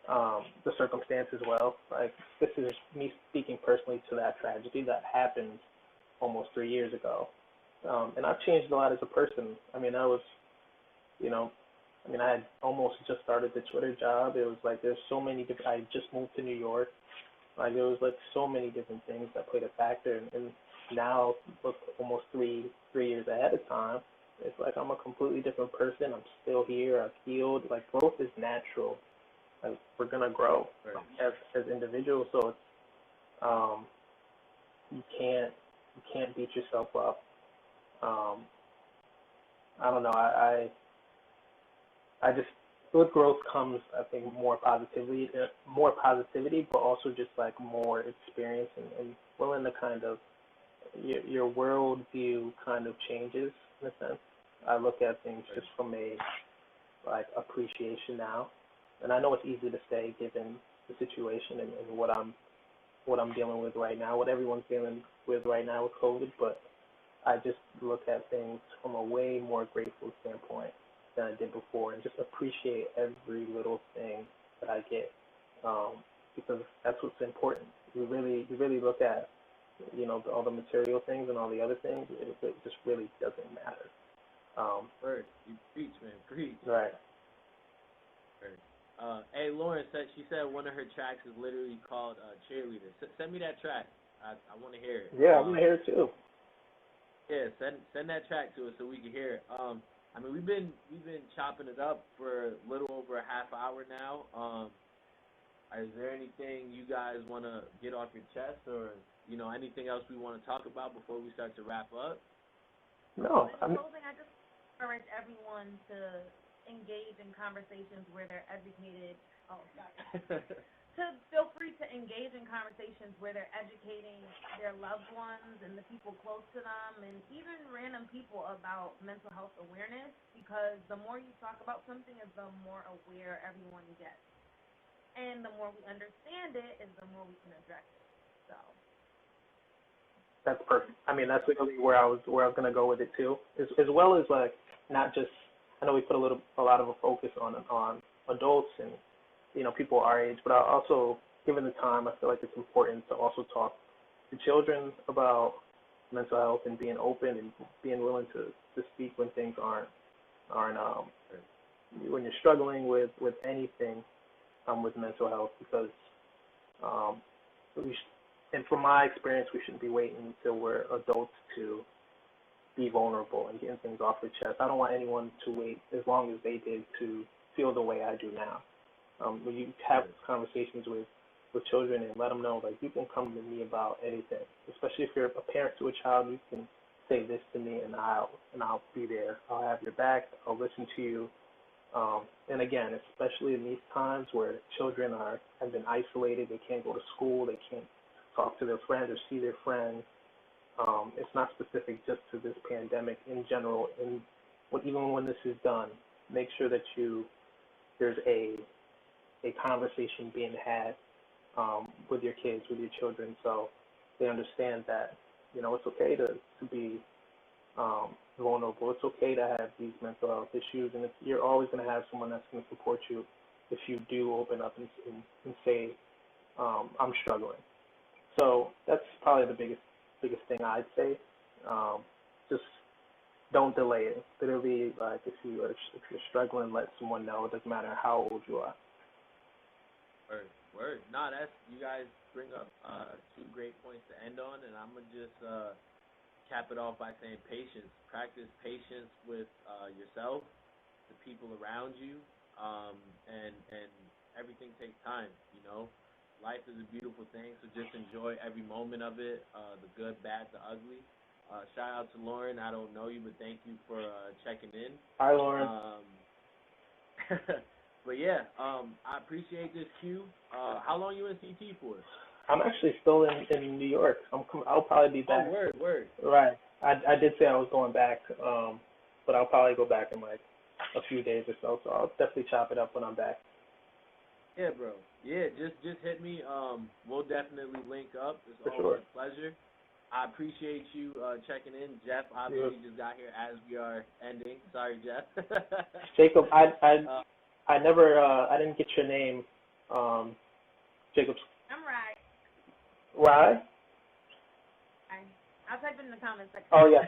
the circumstance as well. Like, this is me speaking personally to that tragedy that happened almost 3 years ago, and I've changed a lot as a person. I mean, I had almost just started the Twitter job. It was like there's so many different. I just moved to New York. Like, there was like so many different things that played a factor, and now look, almost 3 years ahead of time. It's like I'm a completely different person. I'm still here. I've healed. Like, growth is natural. Like, we're gonna grow as individuals. So it's you can't beat yourself up. I don't know. I just, with growth comes, I think, more positivity, but also just like more experience and willing to kind of your world view kind of changes in a sense. I look at things just from a like appreciation now, and I know it's easy to say given the situation and what I'm dealing with right now, what everyone's dealing with right now with COVID, but I just look at things from a way more grateful standpoint than I did before, and just appreciate every little thing that I get, because that's what's important. You really look at, all the material things and all the other things. It just really doesn't matter. Word, you preach, man, preach. Right. Word. Hey, Lauren she said one of her tracks is literally called Cheerleader. Send me that track. I want to hear it. Yeah, I want to hear it too. Yeah, send that track to us so we can hear it. We've been chopping it up for a little over a half hour now. Is there anything you guys want to get off your chest, or anything else we want to talk about before we start to wrap up? No, In closing, I just encourage everyone to engage in conversations where they're educated. Oh, sorry. To feel free to engage in conversations where they're educating their loved ones and the people close to them, and even random people about mental health awareness, because the more you talk about something is the more aware everyone gets. and the more we understand it, is the more we can address it. So. That's perfect. I mean, that's really where I was gonna go with it too, as well as like not just. I know we put a lot of a focus on adults and people our age, but I also, given the time, I feel like it's important to also talk to children about mental health and being open and being willing to speak when things aren't when you're struggling with anything with mental health, because and from my experience, we shouldn't be waiting until we're adults to be vulnerable and getting things off their chest. I don't want anyone to wait as long as they did to feel the way I do now. When you have conversations with children and let them know, like, you can come to me about anything, especially if you're a parent to a child. You can say this to me, and I'll be there. I'll have your back. I'll listen to you. And again, especially in these times where children have been isolated, they can't go to school, they can't talk to their friends or see their friends. It's not specific just to this pandemic. In general, even when this is done, make sure that there's a conversation being had with your kids, with your children, so they understand that it's okay to be vulnerable. It's okay to have these mental health issues, and you're always going to have someone that's going to support you if you do open up and say, I'm struggling. So that's probably the biggest thing I'd say. Just don't delay it. Literally, like, if you're struggling, let someone know. It doesn't matter how old you are. Word. Nah, you guys bring up two great points to end on, and I'm gonna just cap it off by saying patience. Practice patience with yourself, the people around you, and everything takes time. Life is a beautiful thing, so just enjoy every moment of it, the good, bad, the ugly. Shout out to Lauren. I don't know you, but thank you for checking in. Hi, Lauren. But yeah, I appreciate this, Q. How long you in CT for? I'm actually still in New York. I'll probably be back. Oh, word. Right. I did say I was going back, but I'll probably go back in like a few days or so. So I'll definitely chop it up when I'm back. Yeah, bro. Yeah, just hit me. We'll definitely link up. It's For always sure. a pleasure. I appreciate you checking in. Jeff obviously just got here as we are ending. Sorry, Jeff. Jacob, I never, I didn't get your name, Jacob. I'm right. Rye? I'll type it in the comments section. Oh, yeah.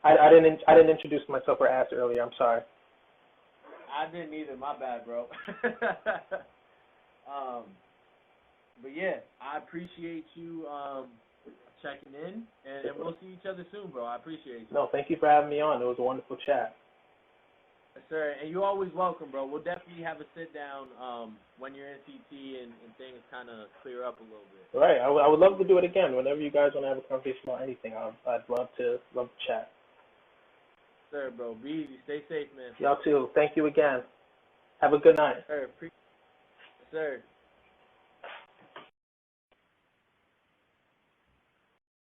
I didn't introduce myself or ask earlier. I'm sorry. I didn't either. My bad, bro. But yeah, I appreciate you checking in, and we'll see each other soon, bro. I appreciate you. No, thank you for having me on. It was a wonderful chat. Yes, sir. And you're always welcome, bro. We'll definitely have a sit down when you're in CT and things kind of clear up a little bit. Right. I would love to do it again. Whenever you guys want to have a conversation about anything, I'd love to chat. Sir, bro. Be easy. Stay safe, man. Y'all too. Thank you again. Have a good night. Sir. Yes, sir.